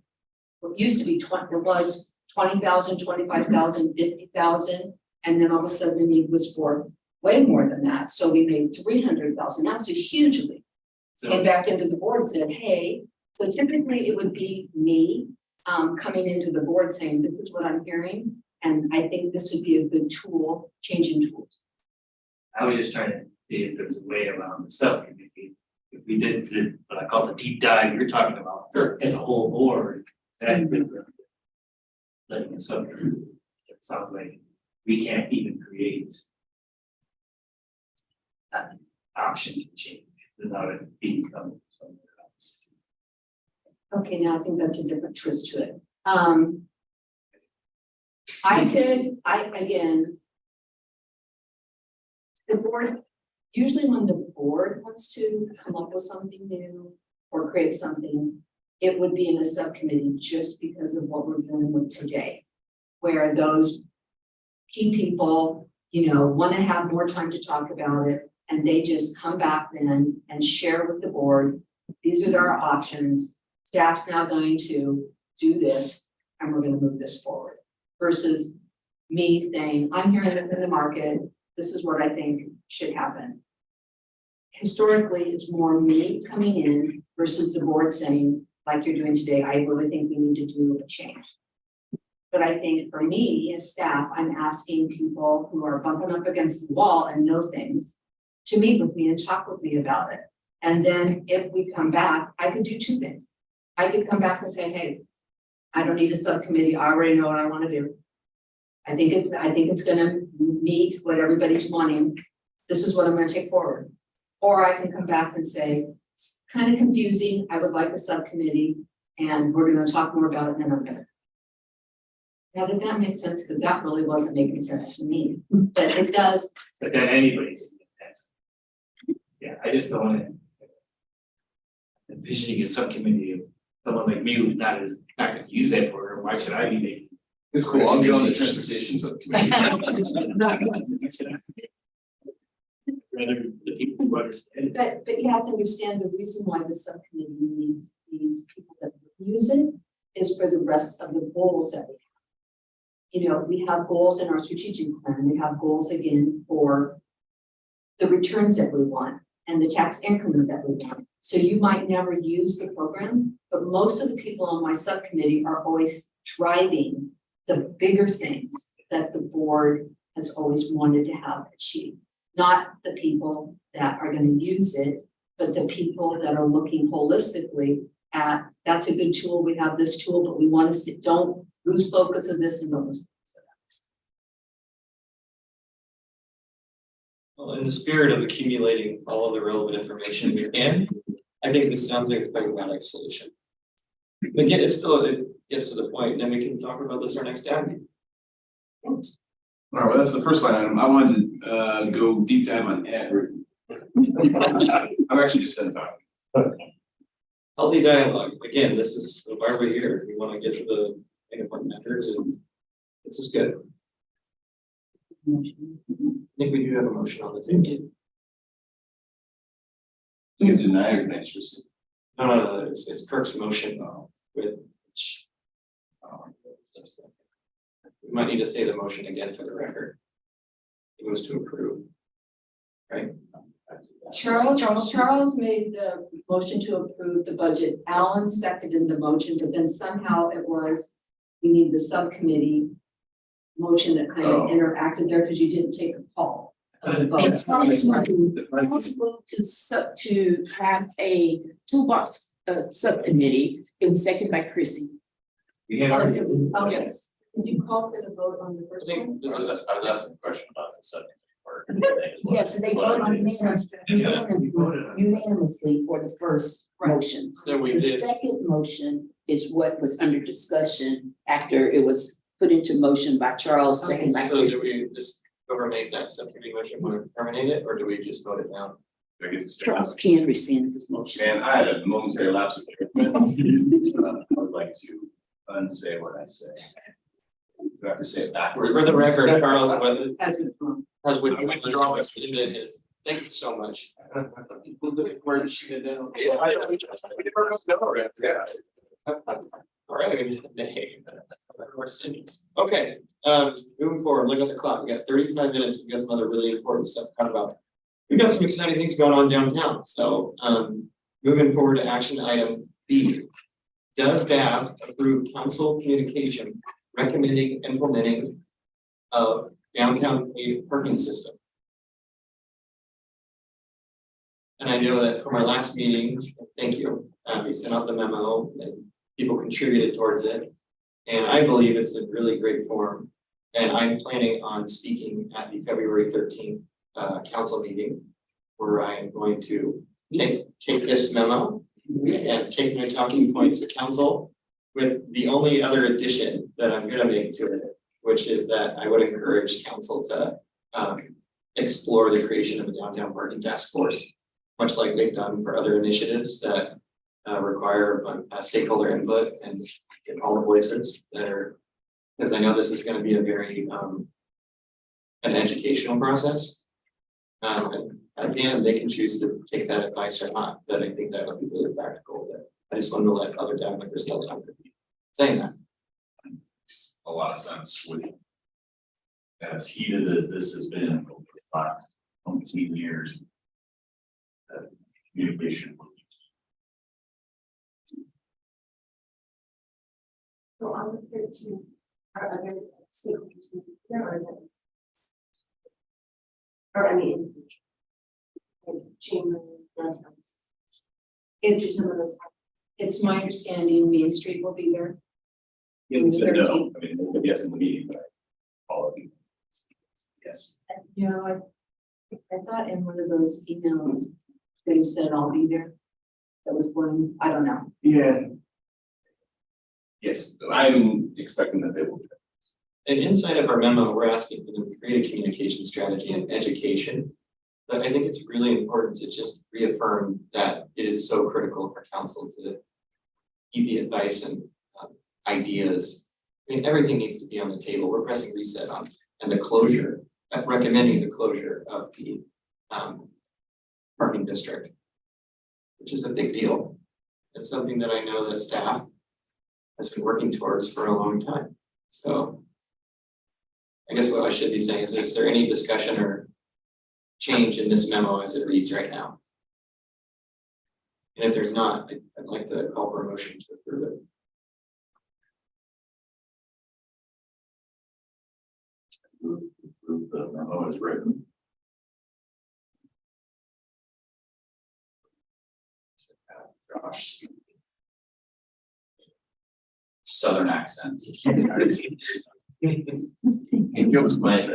what used to be 20, there was 20,000, 25,000, 50,000. And then all of a sudden the need was for way more than that. So we made 300,000. That was a huge leap. Came back into the board and said, hey, so typically it would be me coming into the board saying, this is what I'm hearing. And I think this would be a good tool, changing tools. I was just trying to see if there was a way around the subcommittee. If we did what I call the deep dive you're talking about. Sure. As a whole board, that would like the subcommittee. It sounds like we can't even create options to change without it being coming from somewhere else. Okay, now I think that's a different twist to it. Again. The board, usually when the board wants to come up with something new or create something, it would be in a subcommittee just because of what we're dealing with today. Where those key people, want to have more time to talk about it, and they just come back then and share with the board, these are our options. Staff's now going to do this, and we're going to move this forward. Versus me saying, I'm hearing it in the market, this is what I think should happen. Historically, it's more me coming in versus the board saying, like you're doing today, I really think we need to do a change. But I think for me as staff, I'm asking people who are bumping up against the wall and know things to meet with me and talk with me about it. And then if we come back, I could do two things. I could come back and say, hey, I don't need a subcommittee. I already know what I want to do. I think it's gonna meet what everybody's wanting. This is what I'm gonna take forward. Or I can come back and say, it's kind of confusing. I would like a subcommittee and we're gonna talk more about it and then I'm gonna. Now, did that make sense? Because that really wasn't making sense to me, but it does. But then anybody's, yeah, I just don't want to. Envisioning a subcommittee of someone like me who's not going to use that program, why should I be making? It's cool, I'll get on the transportation subcommittee. Rather the people who understand. But you have to understand the reason why the subcommittee needs people that use it is for the rest of the goals that we have. We have goals in our strategic plan. We have goals again for the returns that we want and the tax increment that we want. So you might never use the program, but most of the people on my subcommittee are always driving the bigger things that the board has always wanted to have achieved. Not the people that are going to use it, but the people that are looking holistically at, that's a good tool, we have this tool, but we want to don't lose focus of this and don't lose focus of that. Well, in the spirit of accumulating all of the relevant information we can, I think this sounds like a pragmatic solution. But yet it gets to the point, then we can talk about this our next meeting. All right, well, that's the first line item. I wanted to go deep dive on Ed. I'm actually just done talking. Healthy dialogue, again, this is why we're here, we want to get to the important measures and this is good. I think we do have a motion on the table. You can deny or next receipt. No, it's Kirk's motion with which. We might need to say the motion again for the record. It was to approve. Right? Charles made the motion to approve the budget. Alan seconded the motion, but then somehow it was, we need the subcommittee motion that kind of interacted there because you didn't take a call. of the vote. It's possible to have a toolbox subcommittee and second by Chrissy. Oh, yes. Did you call for the vote on the I first think one? there I was was, asking a question about the subject. Yes, they voted on unanimously for the first motion. so we The did, second motion is what was under discussion after it was put into motion by Charles, second by so do Chrissy. we just overmake that subcommittee motion, want to terminate it, or do we just vote it down? Do I get to stay? Charles can rescind his motion. Man, I had a momentary lapse of judgment. I would like to unsay what I say. Do I have to say it backwards? For the record, Charles, As it's wrong. has withdrawn us into his, thank you so much. We'll do it where she did it. Yeah, yeah. All right. Okay, moving forward, look at the clock, we got 35 minutes, we got some other really important stuff to talk about. We've got some exciting things going on downtown, so, moving forward to action item B. Does DAB approve council communication recommending implementing of downtown paid parking system? And I know that from our last meeting, thank you, we sent out the memo and people contributed towards it. And I believe it's a really great forum. And I'm planning on speaking at the February 13th council meeting, where I am going to take this memo and take my talking points to council with the only other addition that I'm gonna make to it, which is that I would encourage council to explore the creation of a downtown parking task force, much like they've done for other initiatives that require stakeholder input and get all the voices that are, because I know this is gonna be a very an educational process. And at the end, they can choose to take that advice or not, but I think that would be really practical, but I just wanted to let other DAB members know that I'm gonna be saying that. Makes a lot of sense with. As heated as this has been over the last 15 years. Communication. So on the 13th, are other stakeholders there, or is it? Or I mean. Like chamber, downtown. It's, Some of those. it's my understanding Main Street will be there. You can say no, I mean, maybe yes in the meeting, but all of you. Yes. You know, I thought in one of those emails, they said I'll be there. That was one, I don't know. Yeah. Yes, I'm expecting that they will. And inside of our memo, we're asking for them to create a communication strategy and education. But I think it's really important to just reaffirm that it is so critical for council to give the advice and ideas. I mean, everything needs to be on the table. We're pressing reset on, and the closure, recommending the closure of the parking district, which is a big deal. It's something that I know that staff has been working towards for a long time. So I guess what I should be saying is there any discussion or change in this memo as it reads right now? And if there's not, I'd like to call for a motion to approve it. Approve the memo as written. Josh. Southern accent. It goes my.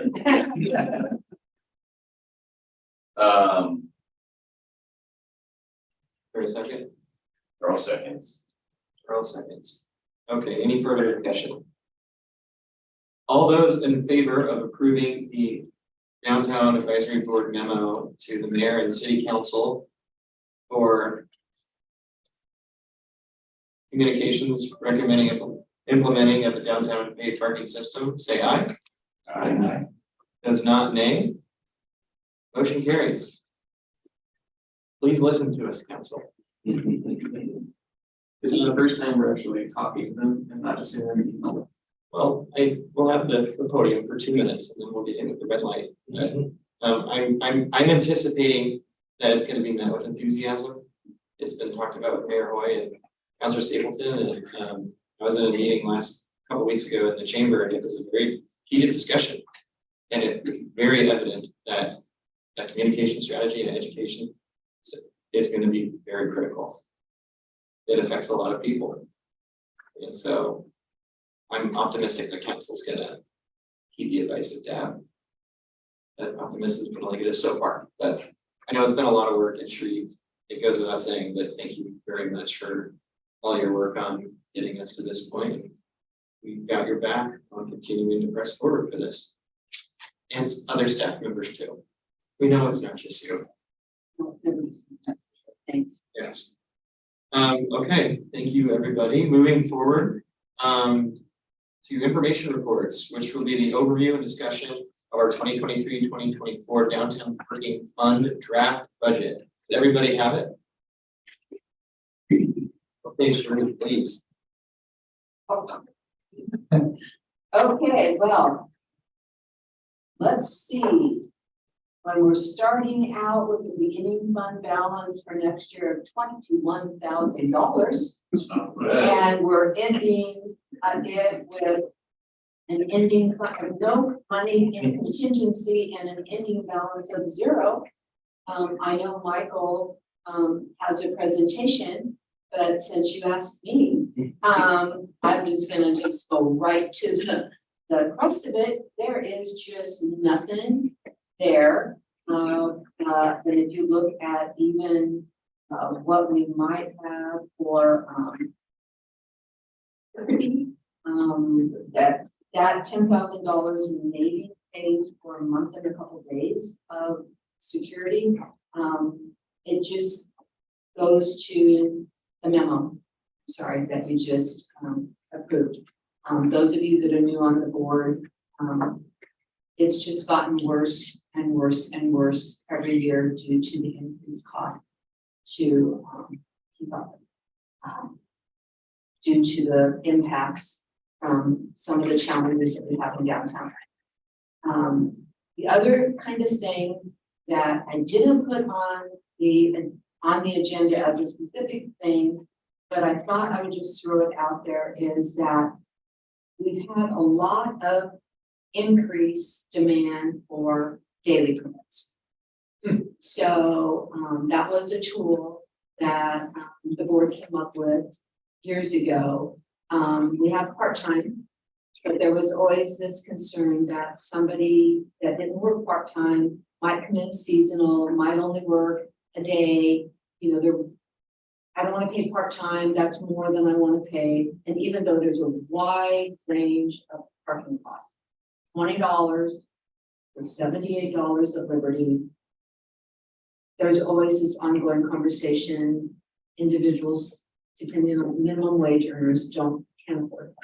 For a second, For all seconds. for all seconds. Okay, any further discussion? All those in favor of approving the downtown advisory board memo to the mayor and city council for communications recommending implementing of the downtown paid parking system, say aye. Aye. Does not, nay. Motion carries. Please listen to us, council. This is the first time we're actually talking to them and not just saying them. Well, I will have the podium for 2 minutes and then we'll get into the red light. I'm anticipating that it's gonna be met with enthusiasm. It's been talked about with Mayor Hoy and Councilor Stapleton, and I was in a meeting last couple weeks ago in the chamber, and it was a very heated discussion. And it's very evident that communication strategy and education is gonna be very critical. It affects a lot of people. And so I'm optimistic that council's gonna heed the advice of Dab. That optimism can only get us so far, but I know it's been a lot of work, and Sheree, it goes without saying, but thank you very much for all your work on getting us to this point. We've got your back on continuing to press forward for this. And other staff members too. We know it's not just you. Thanks. Yes. Okay, thank you, everybody. Moving forward, to information reports, which will be the overview and discussion of our 2023-2024 downtown parking fund draft budget. Does everybody have it? Okay, Sheree, please. Okay, well. Let's see. When we're starting out with the beginning fund balance for next year of $21,000. It's not bad. And we're ending again with an ending fund of no money in contingency and an ending balance of 0. I know Michael has a presentation, but since you asked me, I'm just gonna go right to the crust of it. There is just nothing there. And if you look at even what we might have for that $10,000 maybe pays for a month and a couple days of security. It just goes to the memo, sorry, that you just approved. Those of you that are new on the board, it's just gotten worse and worse and worse every year due to the increased cost to keep up. Due to the impacts from some of the challenges that we have in downtown. The other kind of thing that I didn't put on the agenda as a specific thing, but I thought I would just throw it out there, is that we've had a lot of increased demand for daily permits. So that was a tool that the board came up with years ago. We have part-time, but there was always this concern that somebody that didn't work part-time might come in seasonal, might only work a day, you know, I don't want to pay part-time, that's more than I want to pay. And even though there's a wide range of parking costs, $20 or $78 at Liberty, there's always this ongoing conversation. Individuals, depending on minimum wage earners, can't afford it.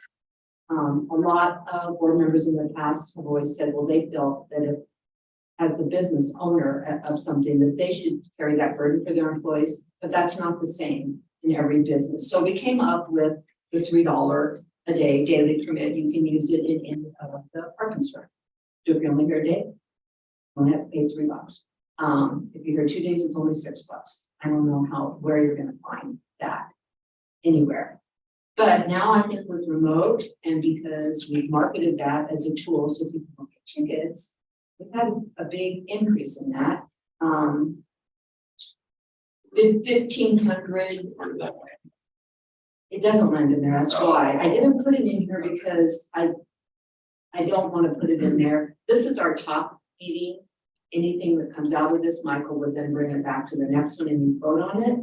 A lot of board members in the past have always said, well, they felt that if, as the business owner of something, that they should carry that burden for their employees, but that's not the same in every business. So we came up with the $3 a day daily permit. You can use it in the parking structure. So if you're only here a day, you only have to pay $3. If you're here 2 days, it's only $6. I don't know where you're gonna find that anywhere. But now I think with remote, and because we've marketed that as a tool so people don't get tickets, we've had a big increase in that. 1,500. It doesn't land in there, that's why. I didn't put it in here because I don't want to put it in there. This is our top meeting. Anything that comes out of this, Michael would then bring it back to the next one and you vote on it.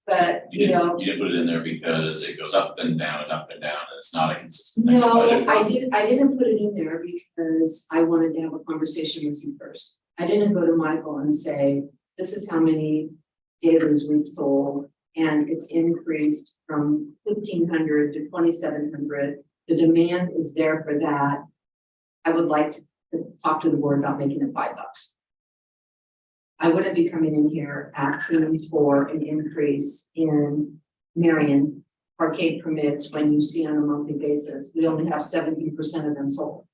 But, you know. You didn't put it in there because it goes up and down and up and down, and it's not a consistent thing in No, budget. I didn't put it in there because I wanted to have a conversation with you first. I didn't go to Michael and say, this is how many dailies we've sold, and it's increased from 1,500 to 2,700. The demand is there for that. I would like to talk to the board about making it $5. I wouldn't be coming in here asking for an increase in Marion arcade permits when you see on a monthly basis, we only have 70% of them sold.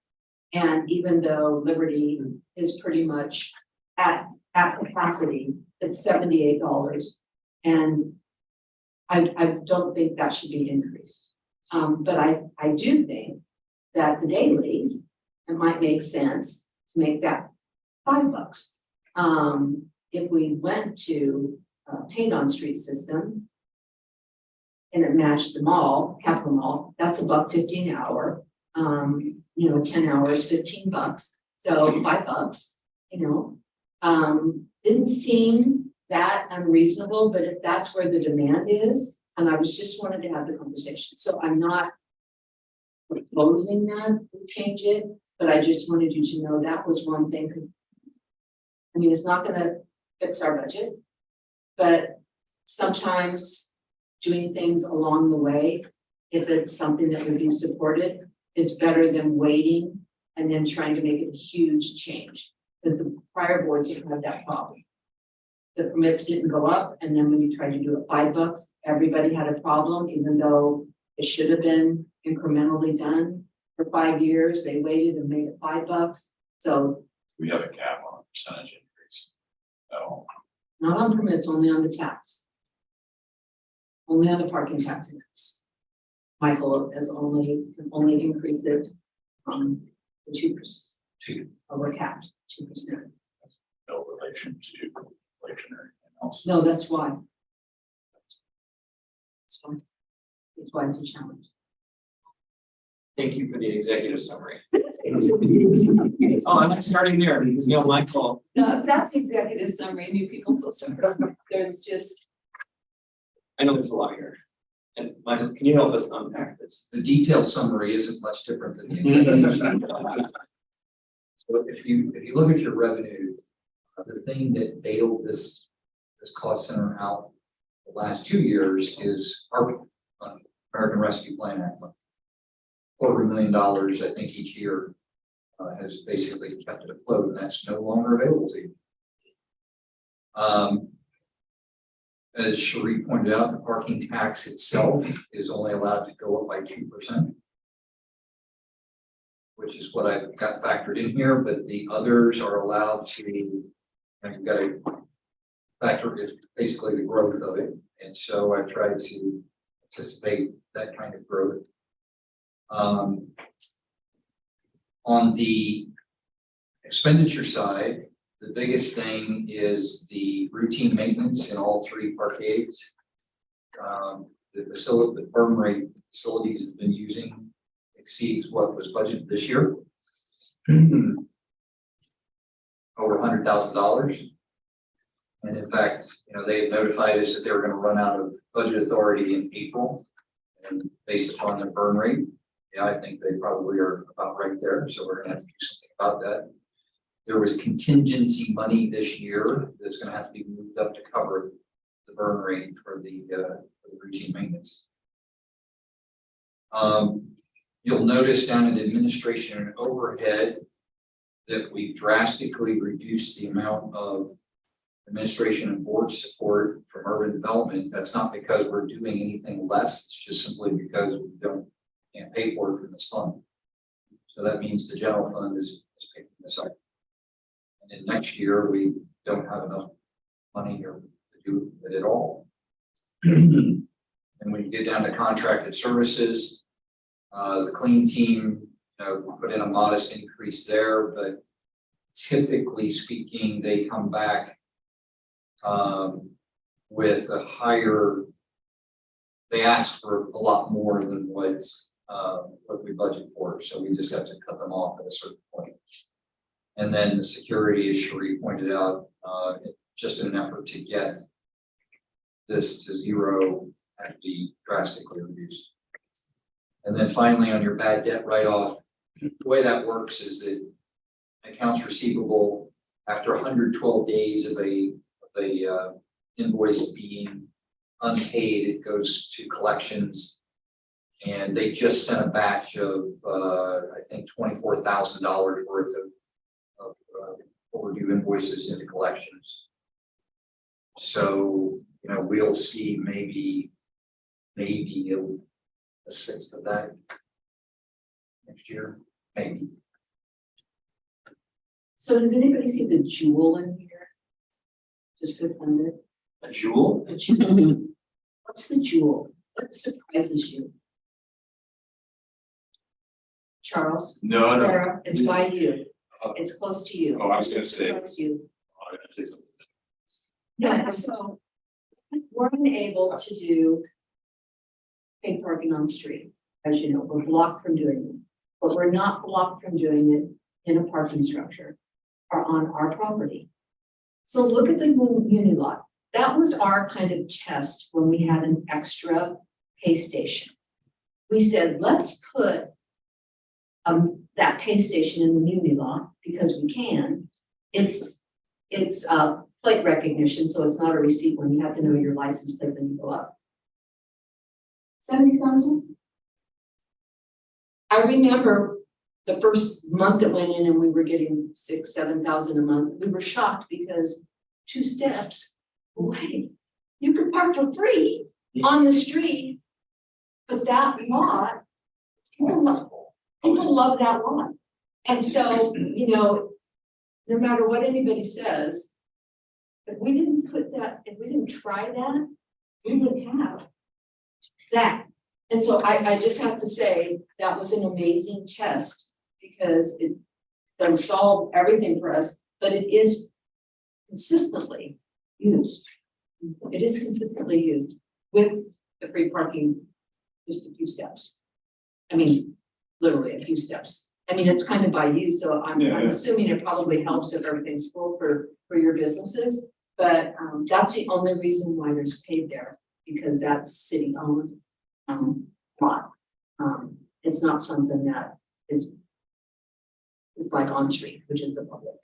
And even though Liberty is pretty much at capacity, it's $78. And I don't think that should be increased. But I do think that the dailies, it might make sense to make that $5. If we went to a paid on street system and it matched the mall, Capital Mall, that's $1.50 an hour. 10 hours, $15. So $5, didn't seem that unreasonable, but if that's where the demand is, and I was just wanted to have the conversation. So I'm not proposing that we change it, but I just wanted you to know that was one thing. I mean, it's not gonna fix our budget, but sometimes doing things along the way, if it's something that would be supported, is better than waiting and then trying to make it a huge change. Because the prior boards didn't have that problem. The permits didn't go up, and then when you tried to do it $5, everybody had a problem, even though it should have been incrementally done. For 5 years, they waited and made it $5. So We have a cap on a percentage increase. So, not on permits, only on the tax. Only on the parking tax increase. Michael has only increased it from the 2%. We're capped 2%. no relation to inflation or anything else. No, that's why. That's why. That's why it's a challenge. Thank you for the executive summary. Oh, I'm not starting there because you don't like call. No, that's executive summary, new people so sorry. There's just, I know there's a lot here. And Michael, can you help us unpack this? The detailed summary isn't much different than the executive summary. So if you look at your revenue, the thing that bailed this cost center out the last 2 years is our American Rescue Plan Act. $250,000, I think, each year has basically kept it afloat, and that's no longer available to you. As Cherie pointed out, the parking tax itself is only allowed to go up by 2%, which is what I've got factored in here, but the others are allowed to, you've got to factor, it's basically the growth of it. And so I tried to anticipate that kind of growth. On the expenditure side, the biggest thing is the routine maintenance in all 3 parkades. The facility, the burn rate facilities have been using exceeds what was budgeted this year. Over $100,000. And in fact, they have notified us that they were going to run out of budget authority in April. And based upon their burn rate, I think they probably are about right there. So we're going to have to do something about that. There was contingency money this year that's going to have to be moved up to cover the burn rate for the routine maintenance. You'll notice down in administration and overhead that we drastically reduced the amount of administration and board support from urban development. That's not because we're doing anything less. It's just simply because we can't pay for it from this fund. So that means the general fund is picking this up. And then next year, we don't have enough money here to do it at all. And when you get down to contracted services, the clean team, we put in a modest increase there, but typically speaking, they come back with a higher, they ask for a lot more than what we budget for. So we just have to cut them off at a certain point. And then the security, as Cherie pointed out, just in an effort to get this to zero, had to be drastically reduced. And then finally, on your bad debt write-off, the way that works is that accounts receivable, after 112 days of a invoice being unpaid, it goes to collections. And they just sent a batch of, I think, $24,000 worth of overdue invoices into collections. So, we'll see maybe a sixth of that next year, maybe. so does anybody see the jewel in here? just for fun. A jewel? A jewel. What's the jewel? What surprises you? Charles? No, Sarah, it's by you. It's close to you. Oh, I was gonna say- Surprise you. I'm gonna say something. Yeah, so we're unable to do paid parking on the street. As you know, we're blocked from doing it, but we're not blocked from doing it in a parking structure or on our property. So look at the muni lot. That was our kind of test when we had an extra pay station. We said, let's put that pay station in the muni lot because we can. It's plate recognition, so it's not a receipt when you have to know your license plate when you go up. 70,000? I remember the first month that went in and we were getting 6,000-7,000 a month. We were shocked because 2 steps away, you could park for free on the street. But that lot, people love that lot. And so, you know, no matter what anybody says, if we didn't try that, we wouldn't have that. And so I just have to say, that was an amazing test because it doesn't solve everything for us, but it is consistently used. It is consistently used with the free parking, just a few steps. I mean, literally a few steps. I mean, it's kind of by you, so I'm assuming it probably helps if everything's full for your businesses. But that's the only reason why there's paid there, because that's city owned lot. It's not something that is like on street, which is a public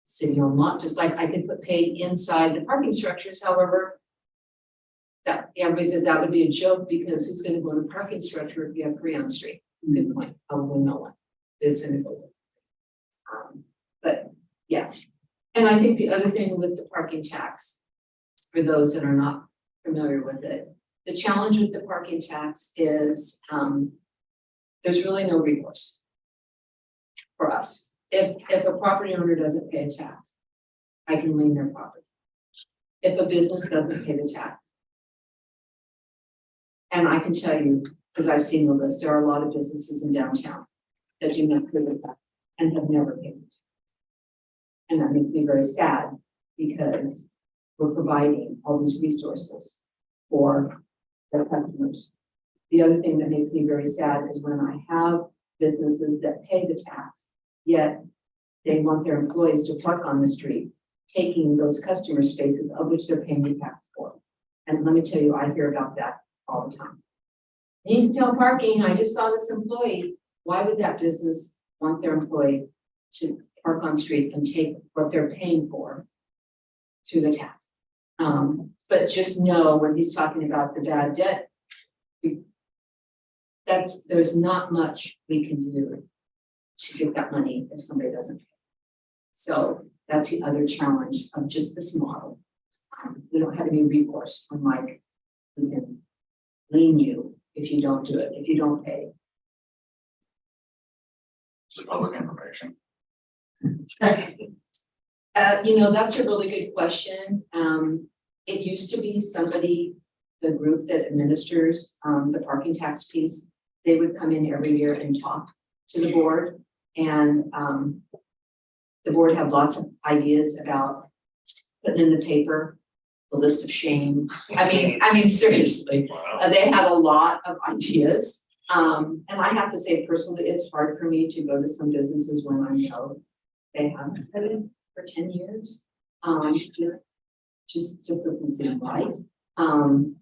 city owned lot, just like I could put paid inside the parking structures. However, that everybody says that would be a joke because who's going to go in a parking structure if you have free on street? Good point. Probably no one is going to go. But yeah, and I think the other thing with the parking tax, for those that are not familiar with it, the challenge with the parking tax is there's really no recourse for us. If a property owner doesn't pay a tax, I can lien their property. If a business doesn't pay the tax, and I can tell you, because I've seen the list, there are a lot of businesses in downtown that do not pay the tax and have never paid it. And that makes me very sad because we're providing all these resources for their customers. The other thing that makes me very sad is when I have businesses that pay the tax, yet they want their employees to park on the street, taking those customer spaces of which they're paying the tax for. And let me tell you, I hear about that all the time. Need to tell parking, I just saw this employee. Why would that business want their employee to park on street and take what they're paying for through the tax? But just know when he's talking about the bad debt, there's not much we can do to get that money if somebody doesn't pay. So that's the other challenge of just this model. We don't have any recourse, unlike we can lien you if you don't do it, if you don't pay. It's public information. You know, that's a really good question. It used to be somebody, the group that administers the parking tax piece, they would come in every year and talk to the board. And the board had lots of ideas about putting in the paper, the list of shame. I mean, seriously, they had a lot of ideas. And I have to say personally, it's hard for me to go to some businesses when I know they haven't put it for 10 years. Just didn't right. And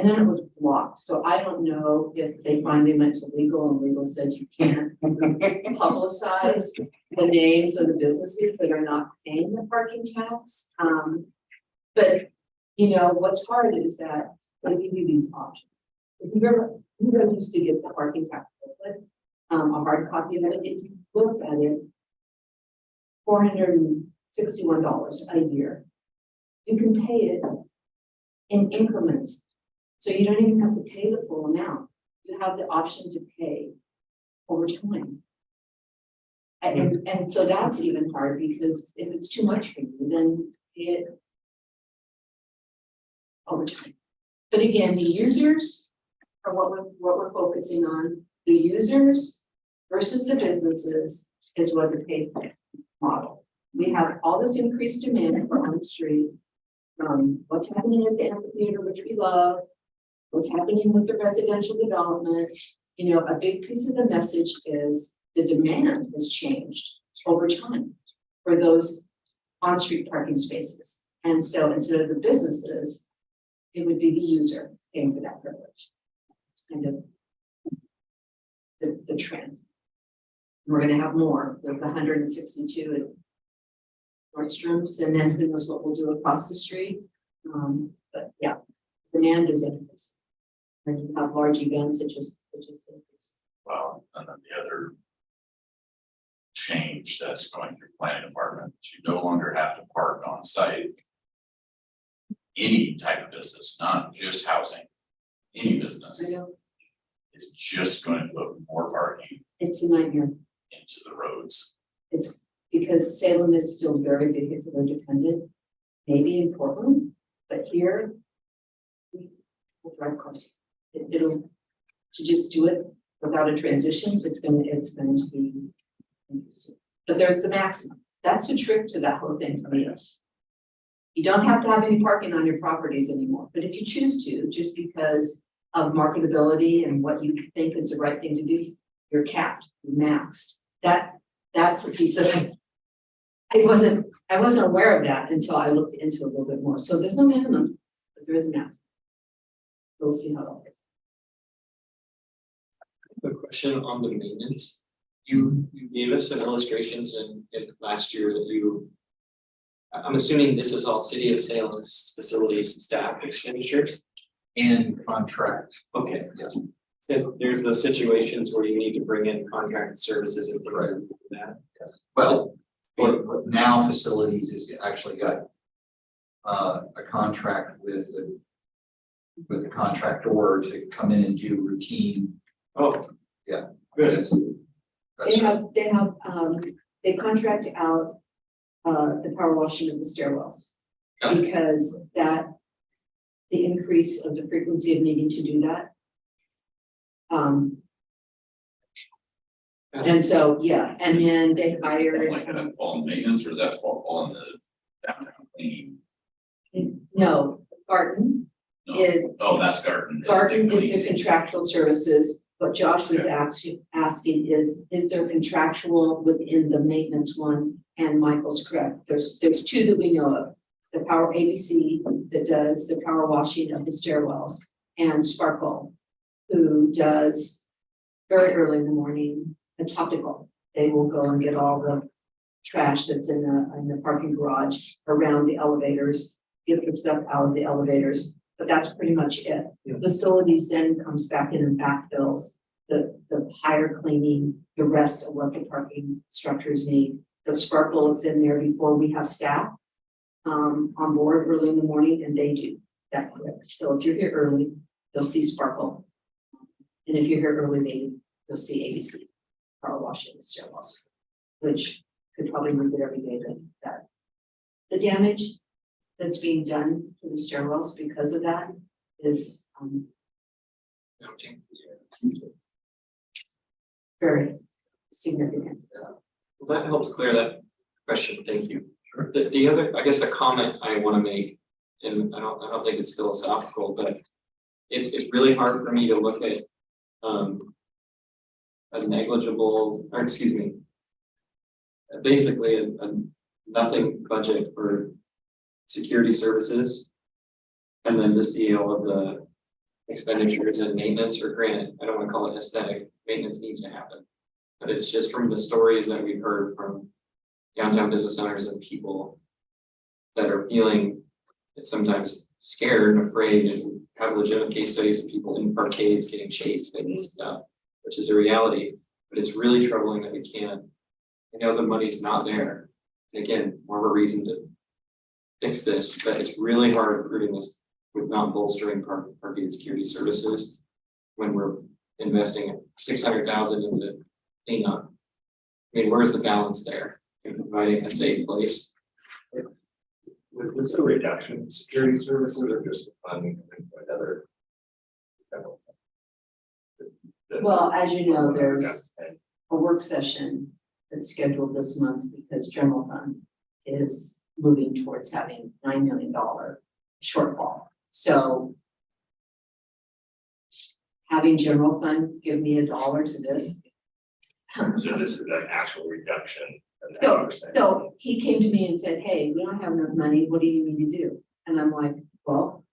then it was blocked. So I don't know if they finally went to legal and legal said you can't publicize the names of the businesses that are not paying the parking tax. But you know, what's hard is that they give you these options. If you ever used to get the parking tax booklet, a hard copy of it, if you look at it, $461 a year. You can pay it in increments. So you don't even have to pay the full amount. You have the option to pay over time. And so that's even hard because if it's too much for you, then pay it over time. But again, the users are what we're focusing on. The users versus the businesses is what the pay model. We have all this increased demand for on the street. What's happening at the amphitheater, which we love, what's happening with the residential development. You know, a big piece of the message is the demand has changed over time for those on-street parking spaces. And so instead of the businesses, it would be the user paying for that privilege. It's kind of the trend. We're gonna have more, with the 162 at Nordstrom's, and then who knows what we'll do across the street. But yeah, demand is increasing. When you have large events, it just increases. Well, and then the other change that's going through planning department, is you no longer have to park on site. Any type of business, not just housing, any I business know, is just going to put more parking it's a nightmare. into the roads. It's because Salem is still very vehicular dependent, maybe in Portland, but here. We'll drive cars. It'll, to just do it without a transition, it's going to be interesting. But there's the maximum. That's the trick to that whole thing for me. Yes. You don't have to have any parking on your properties anymore, but if you choose to, just because of marketability and what you think is the right thing to do, you're capped, you're maxed. That's a piece of it. I wasn't aware of that until I looked into it a little bit more. So there's no minimums, but there is a max. We'll see how that is. A question on the maintenance. You gave us some illustrations in last year that you. I'm assuming this is all City of Salem's facilities staff expenditures. And contract. Okay, yes. There's those situations where you need to bring in contracted services and things like that. Well, now facilities is actually got a contract with a contractor to come in and do routine. Oh. Yeah. Good. They contract out the power washing of the stairwells. Got it. Because the increase of the frequency of needing to do that. And so, yeah, and then they hire. Like that fall in maintenance, or is that fall in the downtown cleaning? No, Garden No. is, That's garden. Garden is the contractual services. What Josh was asking is there contractual within the maintenance one? And Michael's correct. There's two that we know of. The Power ABC that does the power washing of the stairwells, and Sparkle, who does very early in the morning, a topical. They will go and get all the trash that's in the parking garage around the elevators, get the stuff out of the elevators, but that's pretty much it. Yeah. Facilities then comes back in and backfills the higher cleaning, the rest of what the parking structures need. The Sparkle is in there before we have staff on board early in the morning, and they do that quick. So if you're here early, you'll see Sparkle. And if you're here early, you'll see ABC, power washing the stairwells, which could probably use it every day. That the damage that's being done to the stairwells because of that is very significant. Well, that helps clear that question. Thank you. The other, I guess, a comment I want to make, and I don't think it's philosophical, but it's really hard for me to look at a negligible, or excuse me, basically a nothing budget for security services. And then the CEO of the expenditures and maintenance, or granted, I don't want to call it aesthetic, maintenance needs to happen. But it's just from the stories that we've heard from downtown business owners and people that are feeling it's sometimes scared and afraid, and have legitimate case studies of people in parkades getting chased and stuff, which is a reality, but it's really troubling that we can't, the money's not there. And again, more of a reason to fix this, but it's really hard recruiting this with not bolstering parking security services when we're investing $600,000 into cleanup. I mean, where's the balance there in providing a safe place? Was this a reduction in security services or just funding another? Well, as you know, there's a work session that's scheduled this month because general fund is moving towards having $9 million shortfall. So having general fund give me $1 to this. So this is an actual reduction. of So, 9%. so he came to me and said, hey, we don't have enough money. What do you need to do? And I'm like, well,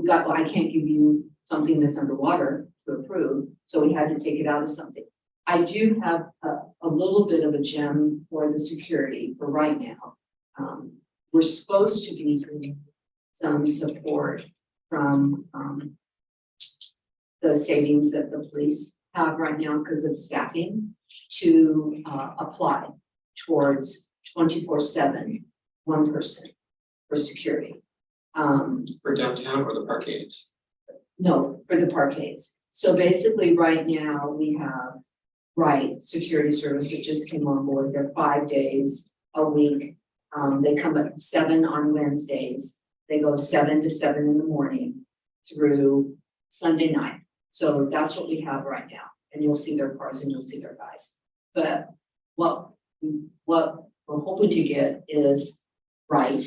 I can't give you something that's underwater to approve. So we had to take it out of something. I do have a little bit of a gem for the security for right now. We're supposed to be doing some support from, the savings that the police have right now because of staffing to apply towards 24/7, one person for security. For downtown or the parkades? No, for the parkades. So basically, right now, we have security service that just came on board. They're 5 days a week. They come at 7 on Wednesdays. They go 7 to 7 in the morning through Sunday night. So that's what we have right now. And you'll see their cars and you'll see their guys. But what we're hoping to get is an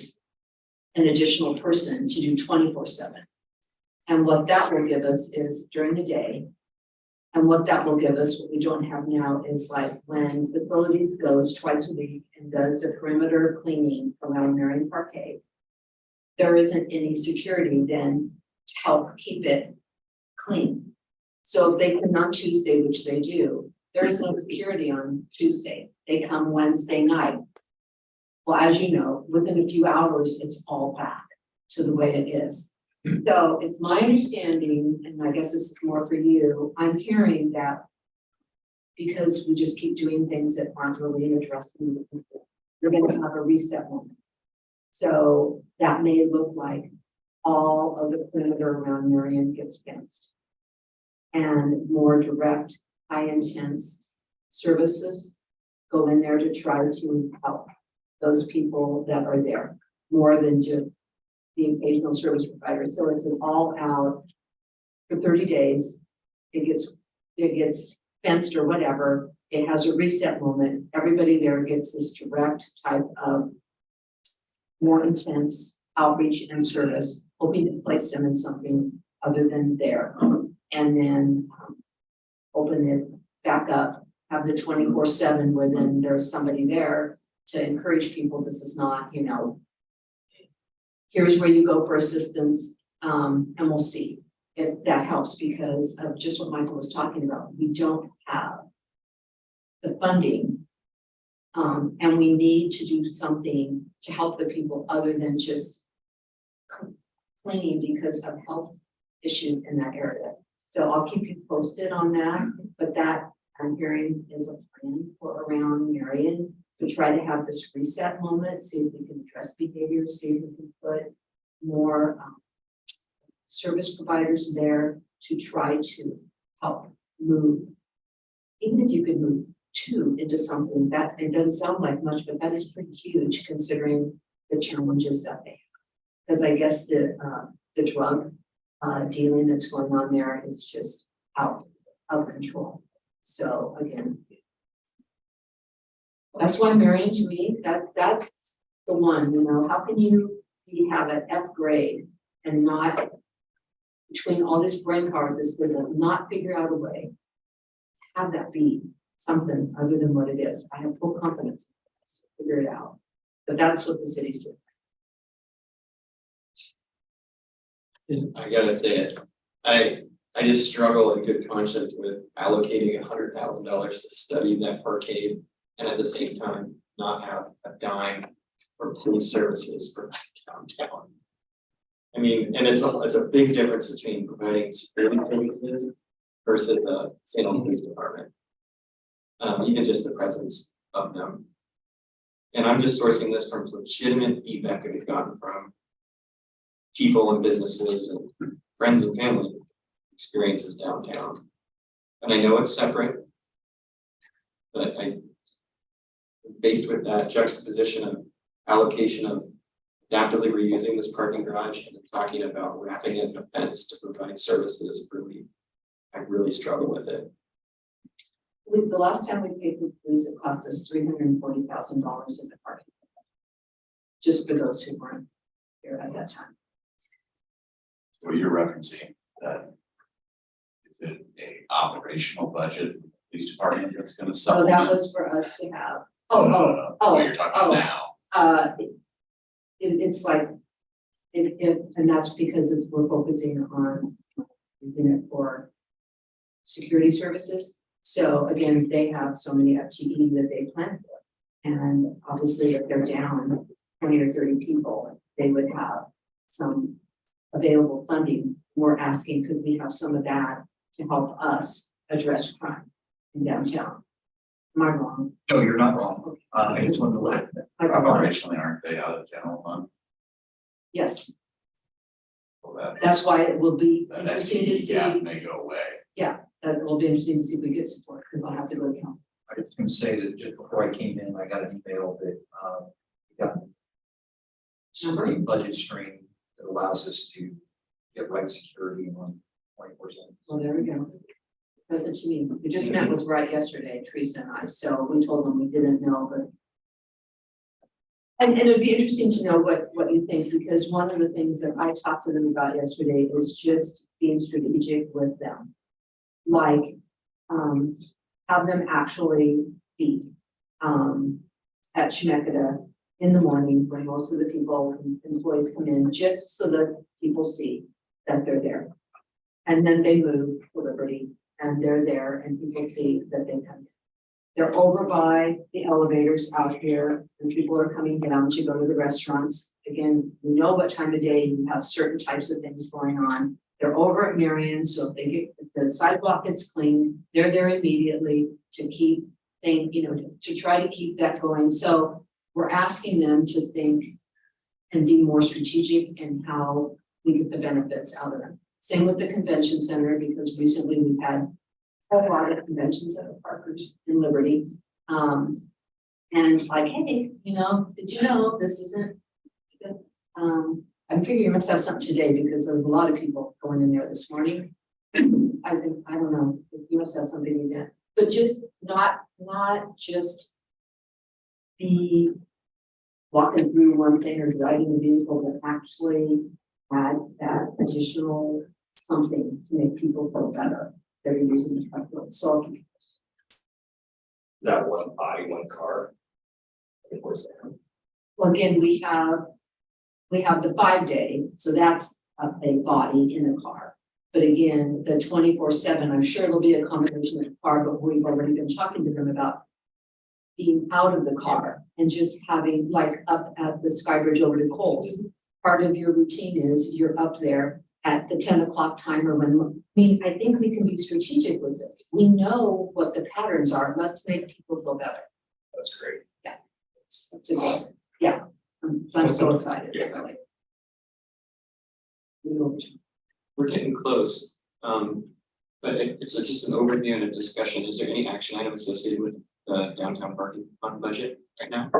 additional person to do 24/7. And what that will give us is during the day. And what that will give us, what we don't have now, is like when facilities goes twice a week and does the perimeter cleaning around Marion Parkway. There isn't any security then to help keep it clean. So if they come on Tuesday, which they do, there is no security on Tuesday. They come Wednesday night. Well, as you know, within a few hours, it's all back to the way it is. So it's my understanding, and I guess this is more for you, I'm hearing that because we just keep doing things that aren't really addressing the people, you're gonna have a reset moment. So that may look like all of the perimeter around Marion gets fenced. And more direct, high intense services go in there to try to help those people that are there, more than just the occasional service provider. So it's an all out for 30 days. It gets fenced or whatever. It has a reset moment. Everybody there gets this direct type of more intense outreach and service, hoping to place them in something other than there. And then open it back up, have the 24/7 where then there's somebody there to encourage people. This is not, here's where you go for assistance, and we'll see if that helps because of just what Michael was talking about. We don't have the funding, and we need to do something to help the people other than just cleaning because of health issues in that area. So I'll keep you posted on that, but that I'm hearing is a plan for around Marion to try to have this reset moment, see if we can address behavior, see if we can put more service providers there to try to help move. Even if you could move 2 into something that it doesn't sound like much, but that is pretty huge considering the challenges that they have. Because I guess the drug dealing that's going on there is just out of control. So again, that's why Marion, to me, that's the one, how can you have an F grade and not, between all this brain power, this will not figure out a way to have that be something other than what it is. I have full confidence in us to figure it out, but that's what the city's doing. I gotta say it, I just struggle in good conscience with allocating $100,000 to study that parkade and at the same time not have a dime for police services for downtown. I mean, and it's a big difference between providing security services versus the Salem Police Department. Even just the presence of them. And I'm just sourcing this from legitimate feedback that we've gotten from people and businesses and friends and family experiences downtown. And I know it's separate, but faced with that juxtaposition of allocation of adaptively reusing this parking garage and then talking about wrapping it in a fence to provide services, I really struggle with it. The last time we paid for police, it cost us $340,000 in the parking. Just for those who weren't here at that time. What you're referencing, that is it a operational budget, police department that's gonna So supplement? that was for us to have. What you're talking about now, It's like, and that's because we're focusing on using it for security services. So again, they have so many FTE that they plan for. And obviously, if they're down 20 or 30 people, they would have some available funding. We're asking, could we have some of that to help us address crime in downtown? Am I wrong? No, you're not wrong. I just wanted to let. Am I wrong? operationally, aren't they out of general fund? Yes, So that that's why it will be that interesting to FTE see. gap may go away. That will be interesting to see if we get support, because I'll have to go down. I was gonna say that just before I came in, I got an email that, we got a budget stream that allows us to get right security on 24/7. Well, there we go. Present to me. We just met with Wright yesterday, Teresa and I, so we told them we didn't know, but. And it'd be interesting to know what you think, because one of the things that I talked to them about yesterday is just being strategic with them. Like, have them actually be, at Chemeketa in the morning when most of the people, employees come in, just so that people see that they're there. And then they move to Liberty and they're there and people see that they come in. They're over by the elevators out here and people are coming down to go to the restaurants. Again, we know what time of day you have certain types of things going on. They're over at Marion, so if the sidewalk gets cleaned, they're there immediately to keep to try to keep that going. So we're asking them to think and be more strategic in how we get the benefits out of them. Same with the convention center, because recently we've had a lot of conventions at the Parkers in Liberty. And it's like, hey, did you know this isn't good? I figure you must have something today because there was a lot of people going in there this morning. I don't know, you must have something in there, but just not just be walking through one thing or driving the vehicle, but actually add that additional something to make people feel better. They're using the truck road. So Is that one body, one car? well, again, we have the 5-day, so that's a body in a car. But again, the 24/7, I'm sure it'll be a combination of the car, but we've already been talking to them about being out of the car and just having, like up at the Skybridge over to Coles. Part of your routine is you're up there at the 10 o'clock timer I think we can be strategic with this. We know what the patterns are. Let's make people feel better. That's great. That's awesome. Yeah, I'm so excited. Really. We're getting close, but it's just an overview and a discussion. Is there any action item associated with the downtown parking fund budget right now?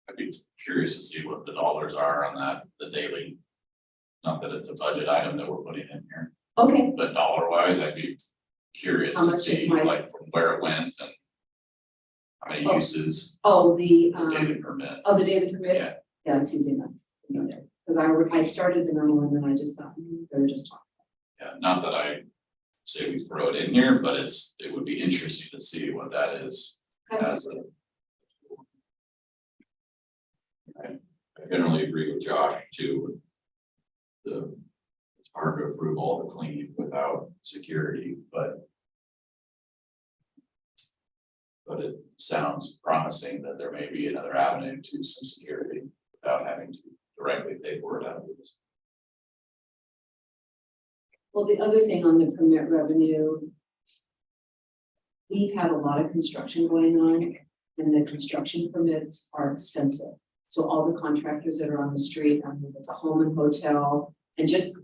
I'd be curious to see what the dollars are on that, the daily. Not that it's a budget item that we're putting in here, Okay, but dollar wise, I'd be curious How to much see it might- like from where it went and how many Oh. uses, the the daily permit. the daily permit? Yeah. Yeah, it's easy enough. Because I started the memo and then I just thought, they were just talking. Yeah, not that I say we throw it in here, but it would be interesting to see what that is as a. I generally agree with Josh too. It's hard to approve all the cleaning without security, but it sounds promising that there may be another avenue to some security without having to directly pay for it out of this. Well, the other thing on the permit revenue, we've had a lot of construction going on and the construction permits are expensive. So all the contractors that are on the street, if it's a home and hotel and just,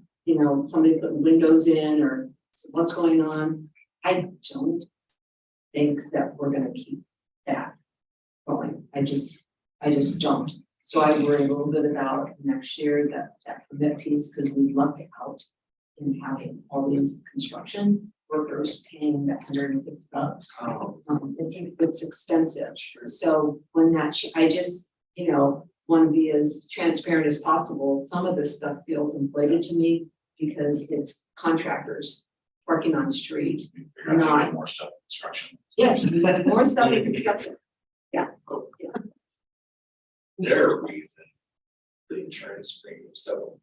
somebody putting windows in or what's going on. I don't think that we're gonna keep that going. I just don't. So I worry a little bit about next year, that permit piece, because we lucked out in having all these construction workers paying that $150. It's expensive. So when I just, want to be as transparent as possible. Some of this stuff feels inflated to me because it's contractors working on street. You're gonna Not- get more stuff in construction. Yes, but more stuff in construction. There are reasons the insurance premium, so.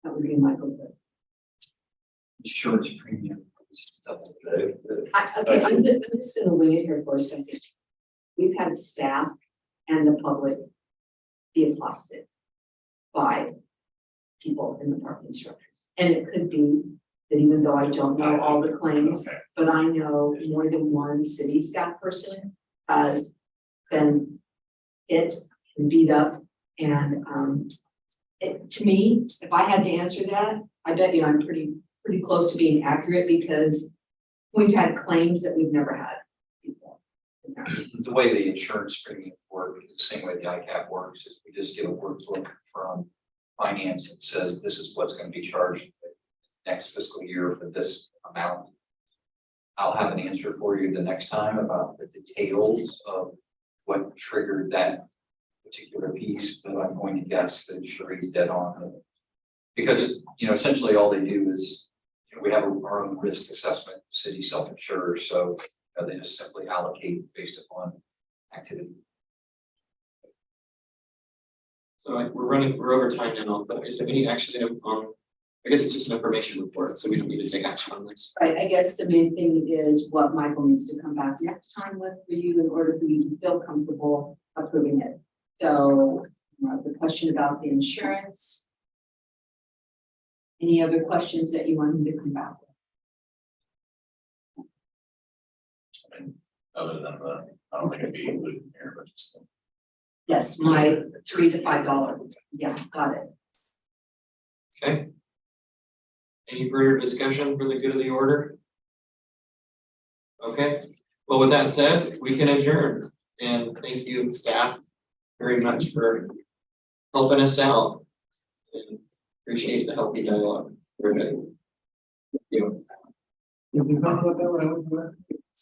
That would be my hope. Insurance premium. Stuff. Okay, I'm just gonna wing it here for a second. We've had staff and the public be accosted by people in the parking structures. And it could be that even though I don't know all the claims, Okay. but I know more than one city staff person has been hit and beat up. And to me, if I had to answer that, I bet you I'm pretty close to being accurate because we've had claims that we've never had before. The way the insurance premium works is the same way the ICAP works, is we just get a workbook from finance that says this is what's going to be charged next fiscal year for this amount. I'll have an answer for you the next time about the details of what triggered that particular piece, but I'm going to guess that Sherry's dead on. Because, essentially all they do is, we have our own risk assessment, city self-insures, so they just simply allocate based upon activity. So we're over time now, but is there any action I guess it's just an information report, so we don't need to take action on this. Right, I guess the main thing is what Michael needs to come back next time with for you in order for you to feel comfortable approving it. So the question about the insurance. Any other questions that you want him to come back with? I mean, other than I don't think it'd be included in here, but just. Yes, my $3 to $5. Yeah, got it. Okay. Any further discussion for the good of the order? Okay, well, with that said, we can adjourn, and thank you, staff, very much for helping us out. And appreciate the healthy dialogue. Everybody. Thank you.